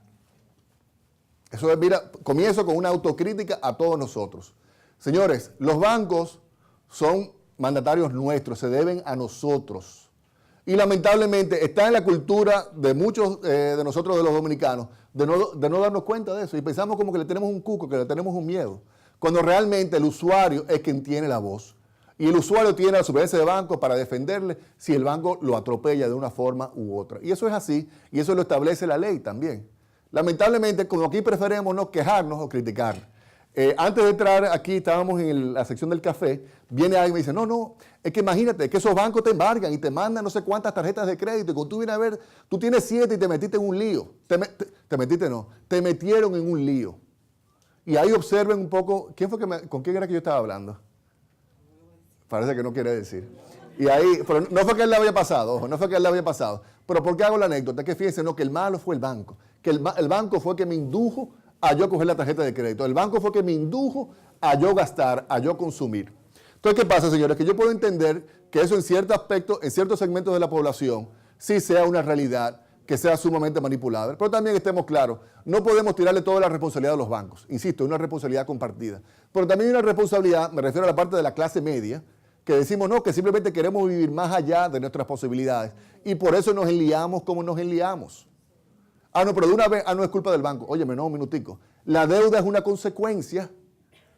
Speaker 2: Eso es, mira, comienzo con una autocrítica a todos nosotros. Señores, los bancos son mandatarios nuestros, se deben a nosotros. Y lamentablemente está en la cultura de muchos de nosotros, de los dominicanos, de no darnos cuenta de eso. Y pensamos como que le tenemos un cuco, que le tenemos un miedo. Cuando realmente el usuario es quien tiene la voz. Y el usuario tiene la supervivencia de banco para defenderle si el banco lo atropella de una forma u otra. Y eso es así, y eso lo establece la ley también. Lamentablemente, como aquí preferimos no quejarnos o criticar. Antes de entrar aquí, estábamos en la sección del café, viene alguien y me dice, no, es que imagínate, que esos bancos te embargan y te mandan no sé cuántas tarjetas de crédito y cuando tú vienes a ver, tú tienes 7 y te metiste en un lío. Te metieron en un lío. Y ahí observen un poco, ¿con quién era que yo estaba hablando? Parece que no quiere decir. Y ahí, pero no fue que él le había pasado, ojo, no fue que él le había pasado. Pero ¿por qué hago la anécdota? Que fíjense, no, que el malo fue el banco. Que el banco fue que me indujo a yo coger la tarjeta de crédito. El banco fue que me indujo a yo gastar, a yo consumir. Entonces, ¿qué pasa, señores? Que yo puedo entender que eso en ciertos aspectos, en ciertos segmentos de la población, sí sea una realidad que sea sumamente manipulable. Pero también estemos claros, no podemos tirarle toda la responsabilidad a los bancos. Insisto, es una responsabilidad compartida. Pero también hay una responsabilidad, me refiero a la parte de la clase media, que decimos, no, que simplemente queremos vivir más allá de nuestras posibilidades. Y por eso nos enliamos como nos enliamos. Ah, no, pero de una vez, no es culpa del banco. Óyeme, no, un minutico. La deuda es una consecuencia.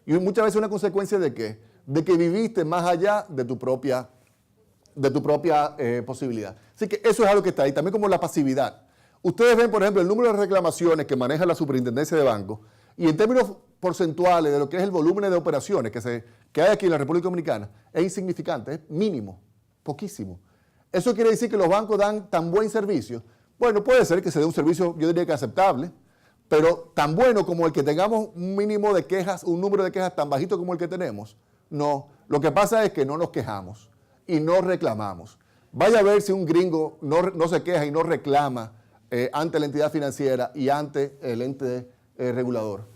Speaker 2: Y muchas veces una consecuencia ¿de qué? De que viviste más allá de tu propia posibilidad. Así que eso es algo que está ahí. También como la pasividad. Ustedes ven, por ejemplo, el número de reclamaciones que maneja la superintendencia de bancos y en términos porcentuales de lo que es el volumen de operaciones que hay aquí en la República Dominicana, es insignificante, es mínimo, poquísimo. ¿Eso quiere decir que los bancos dan tan buen servicio? Bueno, puede ser que se dé un servicio, yo diría que aceptable, pero tan bueno como el que tengamos un mínimo de quejas, un número de quejas tan bajito como el que tenemos. No, lo que pasa es que no nos quejamos y no reclamamos. Vaya a ver si un gringo no se queja y no reclama ante la entidad financiera y ante el ente regulador.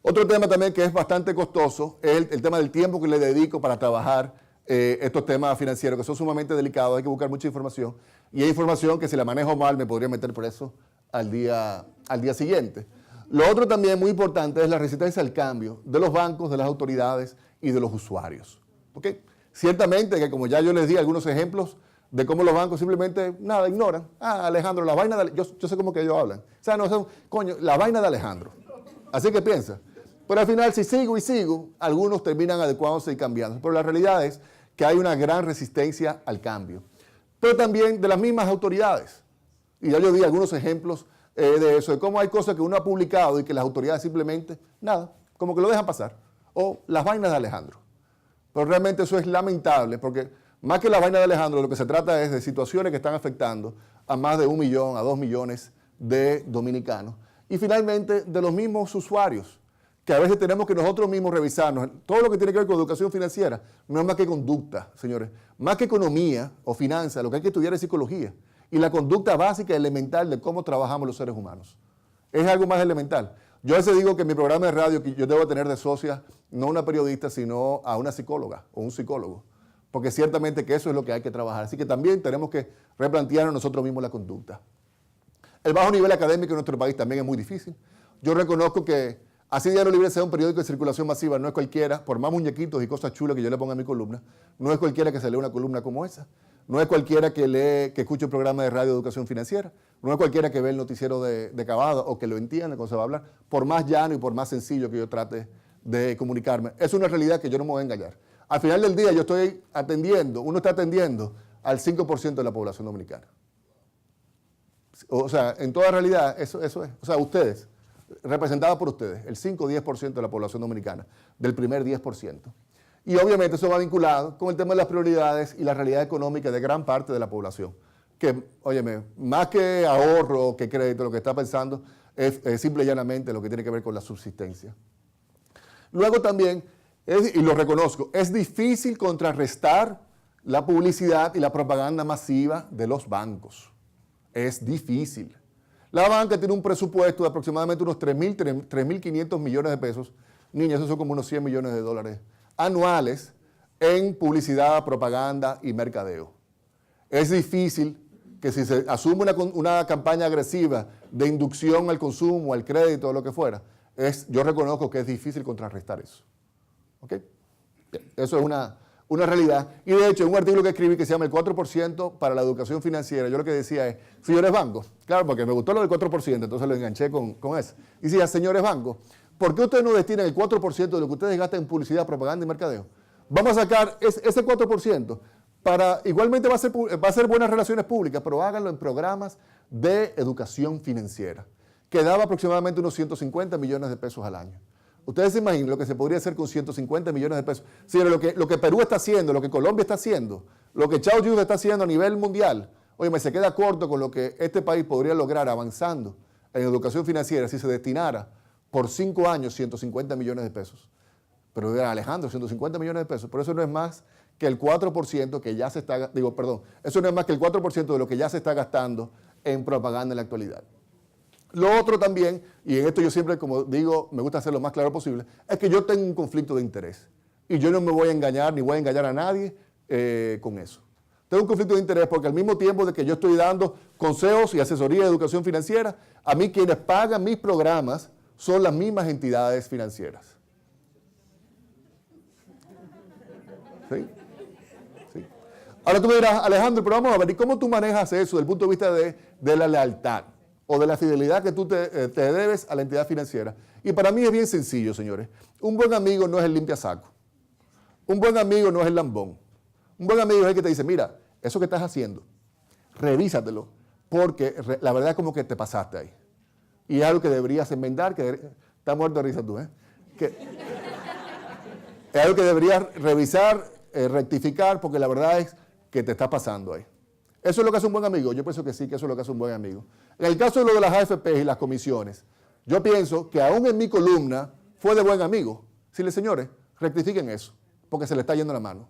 Speaker 2: Otro tema también que es bastante costoso es el tema del tiempo que le dedico para trabajar estos temas financieros que son sumamente delicados, hay que buscar mucha información y hay información que si la manejo mal me podría meter preso al día siguiente. Lo otro también muy importante es la resistencia al cambio de los bancos, de las autoridades y de los usuarios. ¿Okay? Ciertamente que como ya yo les di algunos ejemplos de cómo los bancos simplemente, nada, ignoran. Ah, Alejandro, la vaina de... Yo sé cómo que ellos hablan. O sea, no son, coño, la vaina de Alejandro. Así que piensa. Pero al final, si sigo y sigo, algunos terminan adecuándose y cambiando. Pero la realidad es que hay una gran resistencia al cambio. Pero también de las mismas autoridades. Y ya yo di algunos ejemplos de eso, de cómo hay cosas que uno ha publicado y que las autoridades simplemente, nada, como que lo dejan pasar. O las vainas de Alejandro. Pero realmente eso es lamentable porque más que la vaina de Alejandro, lo que se trata es de situaciones que están afectando a más de 1 millón, a 2 millones de dominicanos. Y finalmente, de los mismos usuarios, que a veces tenemos que nosotros mismos revisarnos. Todo lo que tiene que ver con educación financiera no es más que conducta, señores. Más que economía o finanzas, lo que hay que estudiar es psicología. Y la conducta básica, elemental de cómo trabajamos los seres humanos. Es algo más elemental. Yo a veces digo que en mi programa de radio que yo debo tener de socia no una periodista, sino a una psicóloga o un psicólogo. Porque ciertamente que eso es lo que hay que trabajar. Así que también tenemos que replantearnos nosotros mismos la conducta. El bajo nivel académico en nuestro país también es muy difícil. Yo reconozco que así Diario Libre sea un periódico de circulación masiva, no es cualquiera, por más muñequitos y cosas chulas que yo le ponga a mi columna, no es cualquiera que se lee una columna como esa. No es cualquiera que escuche un programa de radio de educación financiera. No es cualquiera que ve el noticiero de Cavada o que lo entienda cuando se va a hablar, por más llano y por más sencillo que yo trate de comunicarme. Es una realidad que yo no me voy a engañar. Al final del día uno está atendiendo al 5% de la población dominicana. O sea, en toda realidad, eso es. O sea, ustedes, representados por ustedes, el 5 o 10% de la población dominicana, del primer 10%. Y obviamente eso va vinculado con el tema de las prioridades y la realidad económica de gran parte de la población. Que, óyeme, más que ahorro, que crédito, lo que está pensando es simple y llanamente lo que tiene que ver con la subsistencia. Luego también, y lo reconozco, es difícil contrarrestar la publicidad y la propaganda masiva de los bancos. Es difícil. La banca tiene un presupuesto de aproximadamente unos 3.500 millones de pesos. Niñas, eso son como unos 100 millones de dólares anuales en publicidad, propaganda y mercadeo. Es difícil que si se asume una campaña agresiva de inducción al consumo, al crédito o lo que fuera, yo reconozco que es difícil contrarrestar eso. ¿Ok? Eso es una realidad. Y de hecho, en un artículo que escribí que se llama el 4% para la educación financiera, yo lo que decía es, señores bancos, claro, porque me gustó lo del 4%, entonces lo enganché con eso. Y decía, señores bancos, ¿por qué ustedes no destinan el 4% de lo que ustedes gastan en publicidad, propaganda y mercadeo? Vamos a sacar ese 4% para, igualmente va a ser buenas relaciones públicas, pero háganlo en programas de educación financiera, que daba aproximadamente unos 150 millones de pesos al año. Ustedes se imaginan lo que se podría hacer con 150 millones de pesos. Sí, lo que Perú está haciendo, lo que Colombia está haciendo, lo que Chao Yu está haciendo a nivel mundial, oye, se queda corto con lo que este país podría lograr avanzando en educación financiera si se destinara por 5 años 150 millones de pesos. Pero Alejandro, 150 millones de pesos, pero eso no es más que el 4% que ya se está, eso no es más que el 4% de lo que ya se está gastando en propaganda en la actualidad. Lo otro también, y en esto yo siempre, como digo, me gusta hacer lo más claro posible, es que yo tengo un conflicto de interés. Y yo no me voy a engañar, ni voy a engañar a nadie con eso. Tengo un conflicto de interés porque al mismo tiempo de que yo estoy dando consejos y asesoría de educación financiera, a mí quienes pagan mis programas son las mismas entidades financieras. ¿Sí? ¿Sí? Ahora tú me dirás, Alejandro, pero vamos a ver, ¿y cómo tú manejas eso desde el punto de vista de la lealtad o de la fidelidad que tú te debes a la entidad financiera? Y para mí es bien sencillo, señores. Un buen amigo no es el limpiasaco. Un buen amigo no es el lambón. Un buen amigo es el que te dice, mira, eso que estás haciendo, revísatelo, porque la verdad es como que te pasaste ahí. Y es algo que deberías enmendar, está muerto de risa tú, ¿eh? Es algo que deberías revisar, rectificar, porque la verdad es que te está pasando ahí. ¿Eso es lo que hace un buen amigo? Yo pienso que sí, que eso es lo que hace un buen amigo. En el caso de lo de las AFP y las comisiones, yo pienso que aún en mi columna fue de buen amigo. Decirle, señores, rectifiquen eso, porque se le está yendo la mano.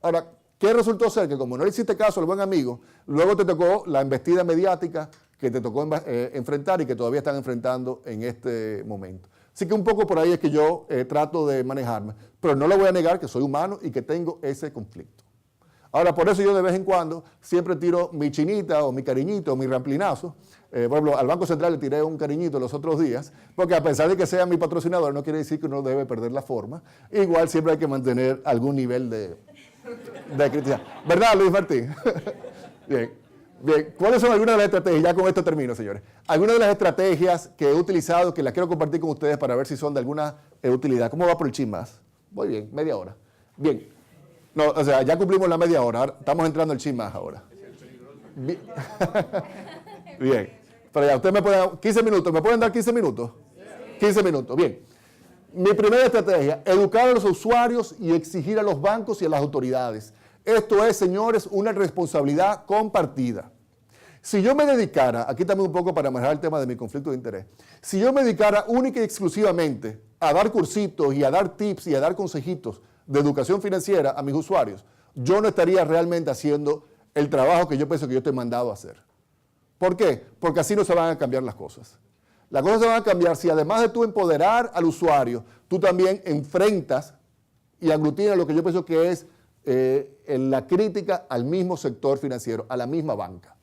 Speaker 2: Ahora, ¿qué resultó ser? Que como no le hiciste caso al buen amigo, luego te tocó la embestida mediática que te tocó enfrentar y que todavía están enfrentando en este momento. Así que un poco por ahí es que yo trato de manejarme, pero no le voy a negar que soy humano y que tengo ese conflicto. Ahora, por eso yo de vez en cuando siempre tiro mi chinita o mi cariñito o mi ramplinazo. Por ejemplo, al Banco Central le tiré un cariñito los otros días, porque a pesar de que sea mi patrocinador, no quiere decir que uno debe perder la forma. Igual siempre hay que mantener algún nivel de criticidad. ¿Verdad, Luis Martín? Bien. Bien, ¿cuáles son algunas de las estrategias? Ya con esto termino, señores. Algunas de las estrategias que he utilizado, que las quiero compartir con ustedes para ver si son de alguna utilidad. ¿Cómo va por el chin más? Muy bien, media hora. Bien. No, o sea, ya cumplimos la media hora, ahora estamos entrando el chin más ahora. Bien. Bien. Pero ya, usted me puede dar 15 minutos. ¿Me pueden dar 15 minutos? 15 minutos, bien. Mi primera estrategia, educar a los usuarios y exigir a los bancos y a las autoridades. Esto es, señores, una responsabilidad compartida. Si yo me dedicara, aquí también un poco para manejar el tema de mi conflicto de interés, si yo me dedicara única y exclusivamente a dar cursitos y a dar tips y a dar consejitos de educación financiera a mis usuarios, yo no estaría realmente haciendo el trabajo que yo pienso que yo estoy mandado a hacer. ¿Por qué? Porque así no se van a cambiar las cosas. Las cosas se van a cambiar si además de tú empoderar al usuario, tú también enfrentas y aglutinas lo que yo pienso que es en la crítica al mismo sector financiero, a la misma banca.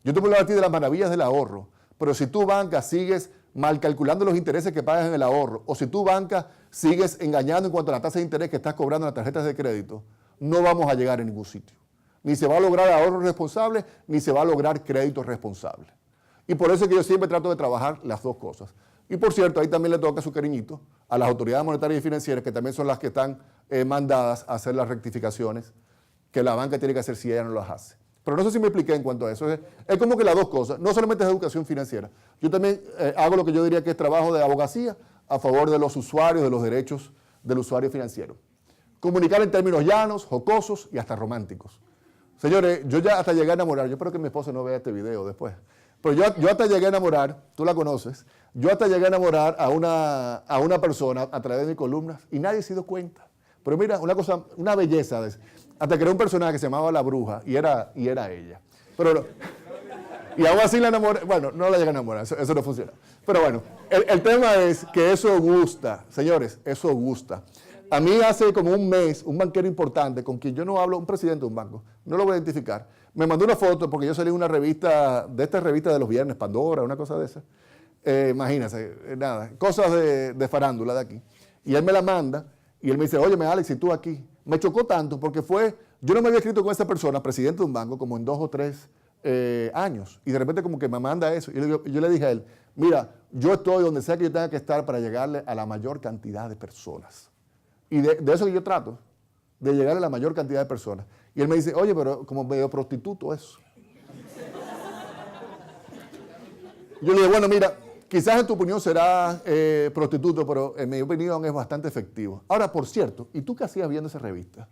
Speaker 2: Yo te puedo hablar a ti de las maravillas del ahorro, pero si tú, banca, sigues mal calculando los intereses que pagas en el ahorro, o si tú, banca, sigues engañando en cuanto a la tasa de interés que estás cobrando en las tarjetas de crédito, no vamos a llegar a ningún sitio. Ni se va a lograr ahorro responsable, ni se va a lograr crédito responsable. Y por eso es que yo siempre trato de trabajar las dos cosas. Y por cierto, ahí también le toca su cariñito a las autoridades monetarias y financieras, que también son las que están mandadas a hacer las rectificaciones que la banca tiene que hacer si ella no las hace. Pero no sé si me expliqué en cuanto a eso. Es como que las dos cosas, no solamente es educación financiera. Yo también hago lo que yo diría que es trabajo de abogacía a favor de los usuarios, de los derechos del usuario financiero. Comunicar en términos llanos, jocosos y hasta románticos. Señores, yo ya hasta llegué a enamorar, yo espero que mi esposa no vea este video después, pero yo hasta llegué a enamorar, tú la conoces, yo hasta llegué a enamorar a una persona a través de mis columnas y nadie se dio cuenta. Pero mira, una cosa, una belleza, hasta creé un personaje que se llamaba La Bruja y era ella. Y aún así la enamoré, bueno, no la llegué a enamorar, eso no funciona. Pero bueno, el tema es que eso gusta, señores, eso gusta. A mí hace como un mes, un banquero importante con quien yo no hablo, un presidente de un banco, no lo voy a identificar, me mandó una foto porque yo salí en una revista, de estas revistas de los viernes, Pandora, una cosa de esas. Imagínense, nada, cosas de farándula de aquí. Y él me la manda y él me dice, óyeme Alex, ¿y tú aquí? Me chocó tanto porque yo no me había escrito con esa persona, presidente de un banco, como en 2 o 3 años. Y de repente como que me manda eso. Y yo le dije a él, mira, yo estoy donde sea que yo tenga que estar para llegarle a la mayor cantidad de personas. Y de eso que yo trato, de llegarle a la mayor cantidad de personas. Y él me dice, oye, pero como medio prostituto eso. Yo le digo, bueno, mira, quizás en tu opinión será prostituto, pero en mi opinión es bastante efectivo. Ahora, por cierto, ¿y tú qué hacías viendo esa revista?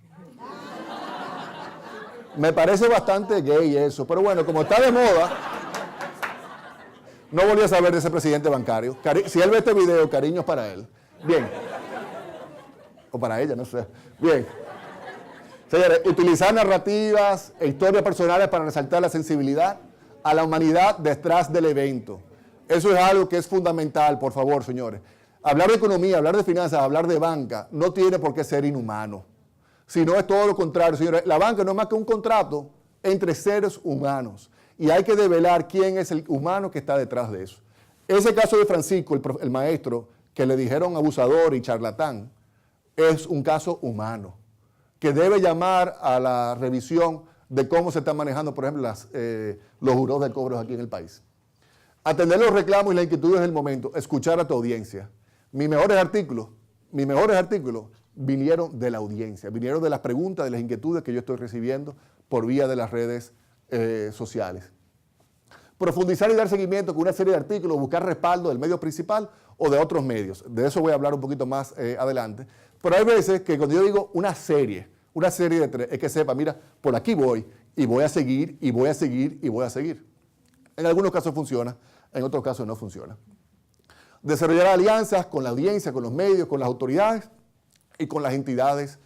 Speaker 2: Me parece bastante gay eso, pero bueno, como está de moda, no volví a saber de ese presidente bancario. Si él ve este video, cariños para él. Bien. O para ella, no sé. Bien. Señores, utilizar narrativas e historias personales para resaltar la sensibilidad a la humanidad detrás del evento. Eso es algo que es fundamental, por favor, señores. Hablar de economía, hablar de finanzas, hablar de banca, no tiene por qué ser inhumano. Sino es todo lo contrario, señores. La banca no es más que un contrato entre seres humanos. Y hay que develar quién es el humano que está detrás de eso. Ese caso de Francisco, el maestro, que le dijeron abusador y charlatán, es un caso humano, que debe llamar a la revisión de cómo se están manejando, por ejemplo, los juros de cobros aquí en el país. Atender los reclamos y las inquietudes del momento, escuchar a tu audiencia. Mis mejores artículos vinieron de la audiencia, vinieron de las preguntas, de las inquietudes que yo estoy recibiendo por vía de las redes sociales. Profundizar y dar seguimiento con una serie de artículos, buscar respaldo del medio principal o de otros medios. De eso voy a hablar un poquito más adelante. Pero hay veces que cuando yo digo una serie de 3, es que sepa, mira, por aquí voy y voy a seguir y voy a seguir y voy a seguir. En algunos casos funciona, en otros casos no funciona. Desarrollar alianzas con la audiencia, con los medios, con las autoridades y con las entidades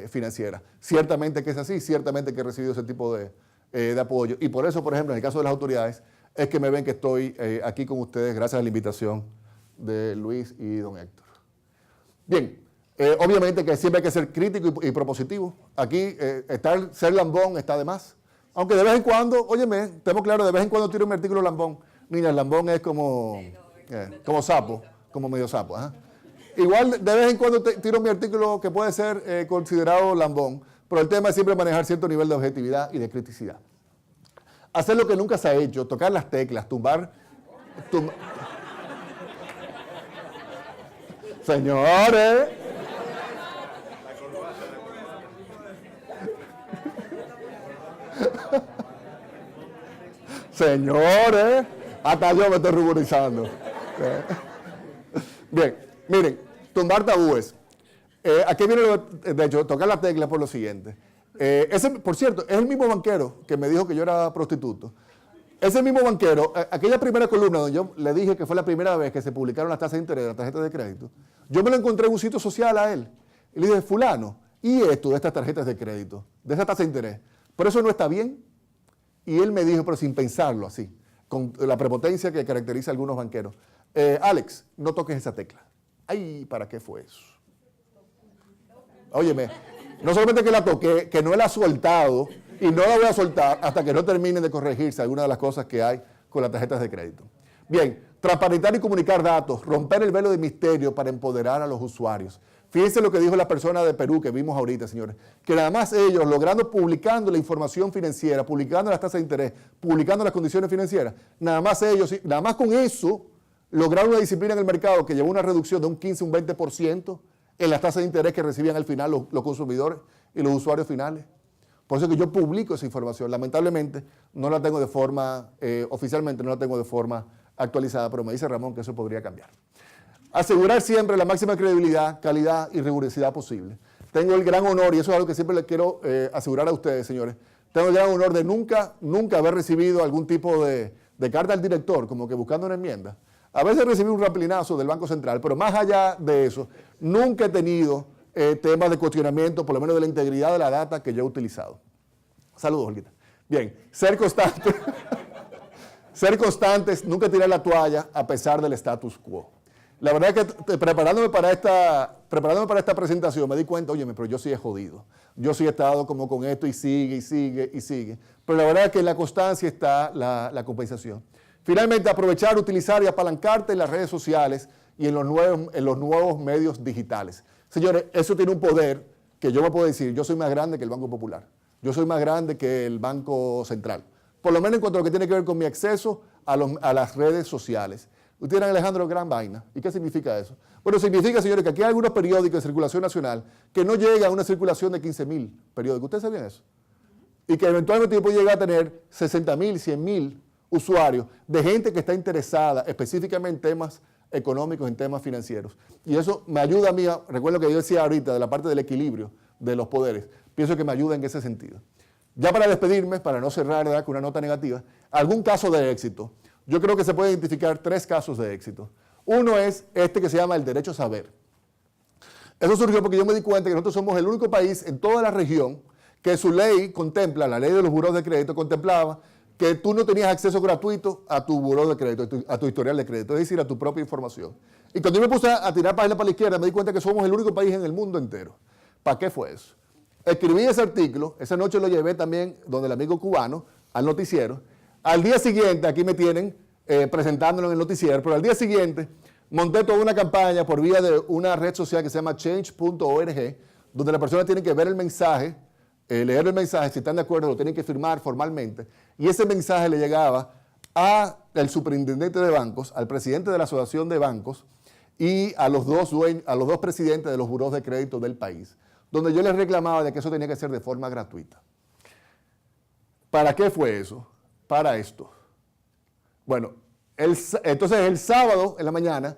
Speaker 2: financieras. Ciertamente que es así, ciertamente que he recibido ese tipo de apoyo. Y por eso, por ejemplo, en el caso de las autoridades, es que me ven que estoy aquí con ustedes gracias a la invitación de Luis y don Héctor. Bien, obviamente que siempre hay que ser crítico y propositivo. Aquí ser lambón está de más. Aunque de vez en cuando, óyeme, tenemos claro, de vez en cuando tiro mi artículo lambón. Mira, el lambón es como sapo, como medio sapo. ¿Eh? Igual de vez en cuando tiro mi artículo que puede ser considerado lambón, pero el tema es siempre manejar cierto nivel de objetividad y de criticidad. Hacer lo que nunca se ha hecho, tocar las teclas, tumbar. Señores. Señores, hasta yo me estoy ruborizando. Bien, miren, tumbar tabúes. Aquí viene, de hecho, tocar la tecla por lo siguiente. Ese, por cierto, es el mismo banquero que me dijo que yo era prostituto. Ese mismo banquero, aquella primera columna donde yo le dije que fue la primera vez que se publicaron las tasas de interés de las tarjetas de crédito, yo me lo encontré en un sitio social a él. Y le dije, fulano, ¿y esto de estas tarjetas de crédito, de esa tasa de interés? ¿Por eso no está bien? Y él me dijo, pero sin pensarlo así, con la prepotencia que caracteriza a algunos banqueros, Alex, no toques esa tecla. Ay, ¿para qué fue eso? Óyeme, No solamente que la toqué, que no la he soltado y no la voy a soltar hasta que no terminen de corregirse algunas de las cosas que hay con las tarjetas de crédito. Bien, transparentar y comunicar datos, romper el velo de misterio para empoderar a los usuarios. Fíjense lo que dijo la persona de Perú que vimos ahorita, señores, que nada más ellos, logrando, publicando la información financiera, publicando las tasas de interés, publicando las condiciones financieras, nada más ellos, nada más con eso, lograron una disciplina en el mercado que llevó una reducción de un 15, un 20% en las tasas de interés que recibían al final los consumidores y los usuarios finales. Por eso que yo publico esa información. Lamentablemente no la tengo de forma, oficialmente no la tengo de forma actualizada, pero me dice Ramón que eso podría cambiar. Asegurar siempre la máxima credibilidad, calidad y rigurosidad posible. Tengo el gran honor, y eso es algo que siempre les quiero asegurar a ustedes, señores, tengo el gran honor de nunca haber recibido algún tipo de carta al director, como que buscando una enmienda. A veces recibí un rapelinazo del Banco Central, pero más allá de eso, nunca he tenido temas de cuestionamiento, por lo menos de la integridad de la data que yo he utilizado. Saludos, Olguita. Bien, ser constante, ser constantes, nunca tirar la toalla a pesar del status quo. La verdad es que preparándome para esta presentación me di cuenta, oye, pero yo sí he jodido. Yo sí he estado como con esto y sigue, y sigue, y sigue. Pero la verdad es que en la constancia está la compensación. Finalmente, aprovechar, utilizar y apalancarte en las redes sociales y en los nuevos medios digitales. Señores, eso tiene un poder que yo me puedo decir, yo soy más grande que el Banco Popular. Yo soy más grande que el Banco Central. Por lo menos en cuanto a lo que tiene que ver con mi acceso a las redes sociales. Ustedes dirán, Alejandro, gran vaina. ¿Y qué significa eso? Bueno, significa, señores, que aquí hay algunos periódicos de circulación nacional que no llega a una circulación de 15.000 periódicos. ¿Ustedes sabían eso? Y que eventualmente puede llegar a tener 60.000, 100.000 usuarios de gente que está interesada específicamente en temas económicos, en temas financieros. Y eso me ayuda a mí, recuerdo que yo decía ahorita de la parte del equilibrio de los poderes, pienso que me ayuda en ese sentido. Ya para despedirme, para no cerrar ¿verdad? Con una nota negativa, algún caso de éxito. Yo creo que se puede identificar 3 casos de éxito. Uno es este que se llama el derecho a saber. Eso surgió porque yo me di cuenta que nosotros somos el único país en toda la región que su ley contempla, la ley de los buros de crédito contemplaba que tú no tenías acceso gratuito a tu buró de crédito, a tu historial de crédito, es decir, a tu propia información. Y cuando yo me puse a tirar páginas para la izquierda, me di cuenta que somos el único país en el mundo entero. ¿Para qué fue eso? Escribí ese artículo, esa noche lo llevé también donde el amigo cubano, al noticiero. Al día siguiente, aquí me tienen presentándolo en el noticiero, pero al día siguiente monté toda una campaña por vía de una red social que se llama change.org, donde las personas tienen que ver el mensaje, leer el mensaje, si están de acuerdo lo tienen que firmar formalmente, y ese mensaje le llegaba al superintendente de bancos, al presidente de la asociación de bancos y a los dos presidentes de los buros de crédito del país, donde yo les reclamaba de que eso tenía que ser de forma gratuita. ¿Para qué fue eso? Para esto. Bueno, entonces el sábado en la mañana,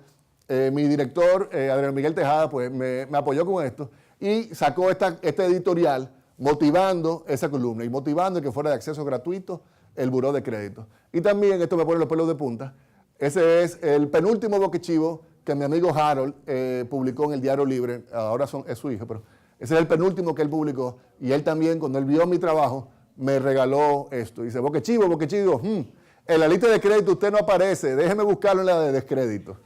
Speaker 2: mi director, Adrián Miguel Tejada, pues me apoyó con esto y sacó este editorial motivando esa columna y motivando que fuera de acceso gratuito el buró de crédito. Y también, esto me pone los pelos de punta, ese es el penúltimo boquechivo que mi amigo Harold publicó en el Diario Libre, ahora es su hijo, pero ese es el penúltimo que él publicó y él también, cuando él vio mi trabajo, me regaló esto. Dice, boquechivo, en la lista de crédito usted no aparece, déjeme buscarlo en la de descrédito.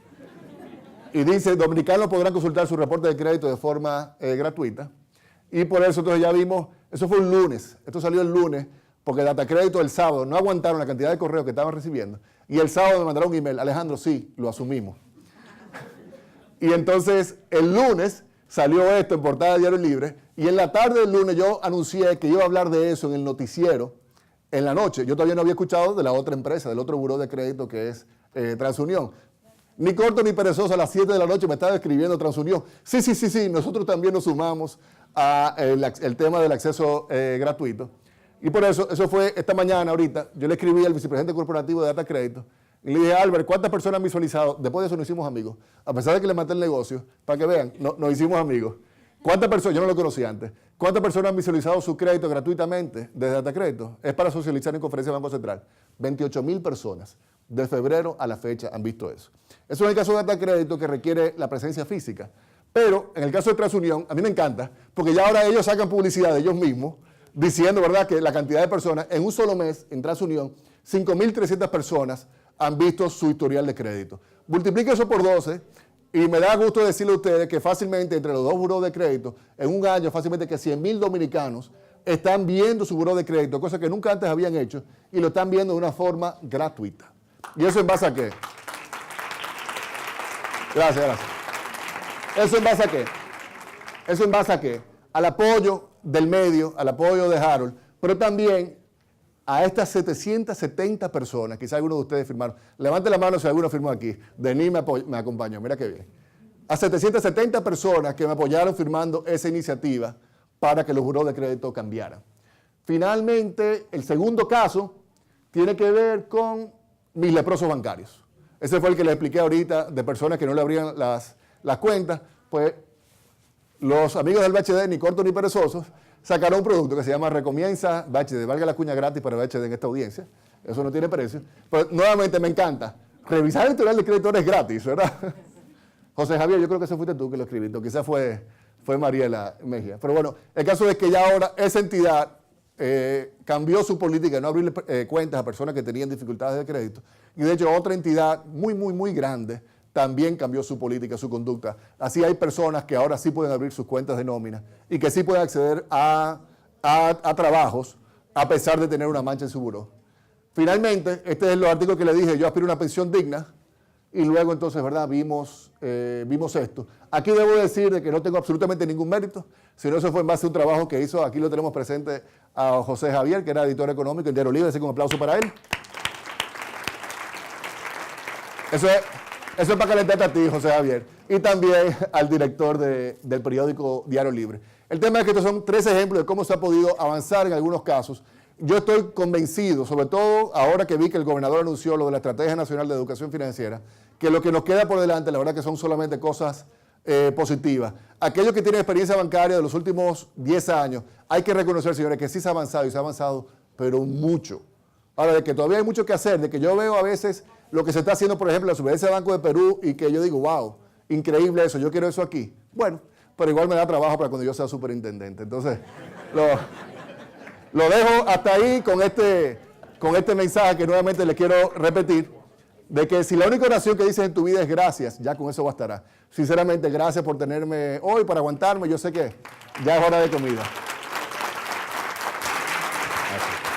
Speaker 2: Y dice, dominicanos podrán consultar su reporte de crédito de forma gratuita. Y por eso entonces ya vimos, eso fue un lunes, esto salió el lunes, porque Datacrédito el sábado no aguantaron la cantidad de correos que estaban recibiendo. Y el sábado me mandaron un email, Alejandro, sí, lo asumimos. Y entonces el lunes salió esto en portada de Diario Libre, y en la tarde del lunes yo anuncié que iba a hablar de eso en el noticiero, en la noche. Yo todavía no había escuchado de la otra empresa, del otro buró de crédito que es Transunión. Ni corto ni perezoso, a las 7 de la noche me estaba escribiendo Transunión. Sí, nosotros también nos sumamos al tema del acceso gratuito. Y por eso fue esta mañana, ahorita, yo le escribí al vicepresidente corporativo de Data Crédito y le dije, Albert, ¿cuántas personas han visualizado? Después de eso nos hicimos amigos. A pesar de que le maté el negocio, para que vean, nos hicimos amigos. ¿Cuántas personas? Yo no lo conocía antes. ¿Cuántas personas han visualizado su crédito gratuitamente desde Data Crédito? Es para socializar en conferencia del Banco Central. 28.000 personas de febrero a la fecha han visto eso. Eso es el caso de Data Crédito que requiere la presencia física. Pero en el caso de Transunión, a mí me encanta, porque ya ahora ellos sacan publicidad de ellos mismos, diciendo, ¿verdad?, que la cantidad de personas, en un solo mes, en Transunión, 5.300 personas han visto su historial de crédito. Multiplique eso por 12, Y me da gusto decirle a ustedes que fácilmente entre los dos buros de crédito, en un año fácilmente que 100,000 dominicanos están viendo su buró de crédito, cosa que nunca antes habían hecho, y lo están viendo de una forma gratuita. ¿Y eso en base a qué? Gracias. ¿Eso en base a qué? ¿Eso en base a qué? Al apoyo del medio, al apoyo de Harold, pero también a estas 770 personas, quizá algunos de ustedes firmaron. Levante la mano si alguno firmó aquí. Denis me acompañó, mira qué bien. A 770 personas que me apoyaron firmando esa iniciativa para que los buros de crédito cambiaran. Finalmente, el segundo caso tiene que ver con mis leprosos bancarios. Ese fue el que les expliqué ahorita, de personas que no le abrían las cuentas. Pues los amigos del BHD, ni cortos ni perezosos, sacaron un producto que se llama Recomienza BHD. Valga la cuña gratis para BHD en esta audiencia. Eso no tiene precio. Pero nuevamente me encanta. Revisar el historial de crédito es gratis, ¿verdad? José Javier, yo creo que ese fuiste tú que lo escribiste. Quizás fue Mariela Mejía. Pero bueno, el caso es que ya ahora esa entidad cambió su política de no abrirle cuentas a personas que tenían dificultades de crédito. Y de hecho otra entidad muy grande también cambió su política, su conducta. Así hay personas que ahora sí pueden abrir sus cuentas de nómina y que sí pueden acceder a trabajos a pesar de tener una mancha en su buró. Finalmente, este es el artículo que le dije, yo aspiro a una pensión digna, y luego entonces, ¿verdad? Vimos esto. Aquí debo decir de que no tengo absolutamente ningún mérito, sino eso fue en base a un trabajo que hizo, aquí lo tenemos presente a José Javier, que era editor económico en Diario Libre, así que un aplauso para él. Eso es para calentarte a ti, José Javier, y también al director del periódico Diario Libre. El tema es que estos son 3 ejemplos de cómo se ha podido avanzar en algunos casos. Yo estoy convencido, sobre todo ahora que vi que el gobernador anunció lo de la Estrategia Nacional de Educación Financiera, que lo que nos queda por delante, la verdad que son solamente cosas positivas. Aquellos que tienen experiencia bancaria de los últimos 10 años, hay que reconocer, señores, que sí se ha avanzado y se ha avanzado, pero mucho. Ahora, de que todavía hay mucho que hacer, de que yo veo a veces lo que se está haciendo, por ejemplo, en la Superintendencia de Banco de Perú, y que yo digo, wow, increíble eso, yo quiero eso aquí. Bueno, pero igual me da trabajo para cuando yo sea superintendente. Entonces, lo dejo hasta ahí con este mensaje que nuevamente les quiero repetir, de que si la única oración que dices en tu vida es gracias, ya con eso bastará. Sinceramente, gracias por tenerme hoy, por aguantarme. Yo sé que ya es hora de comida. Gracias.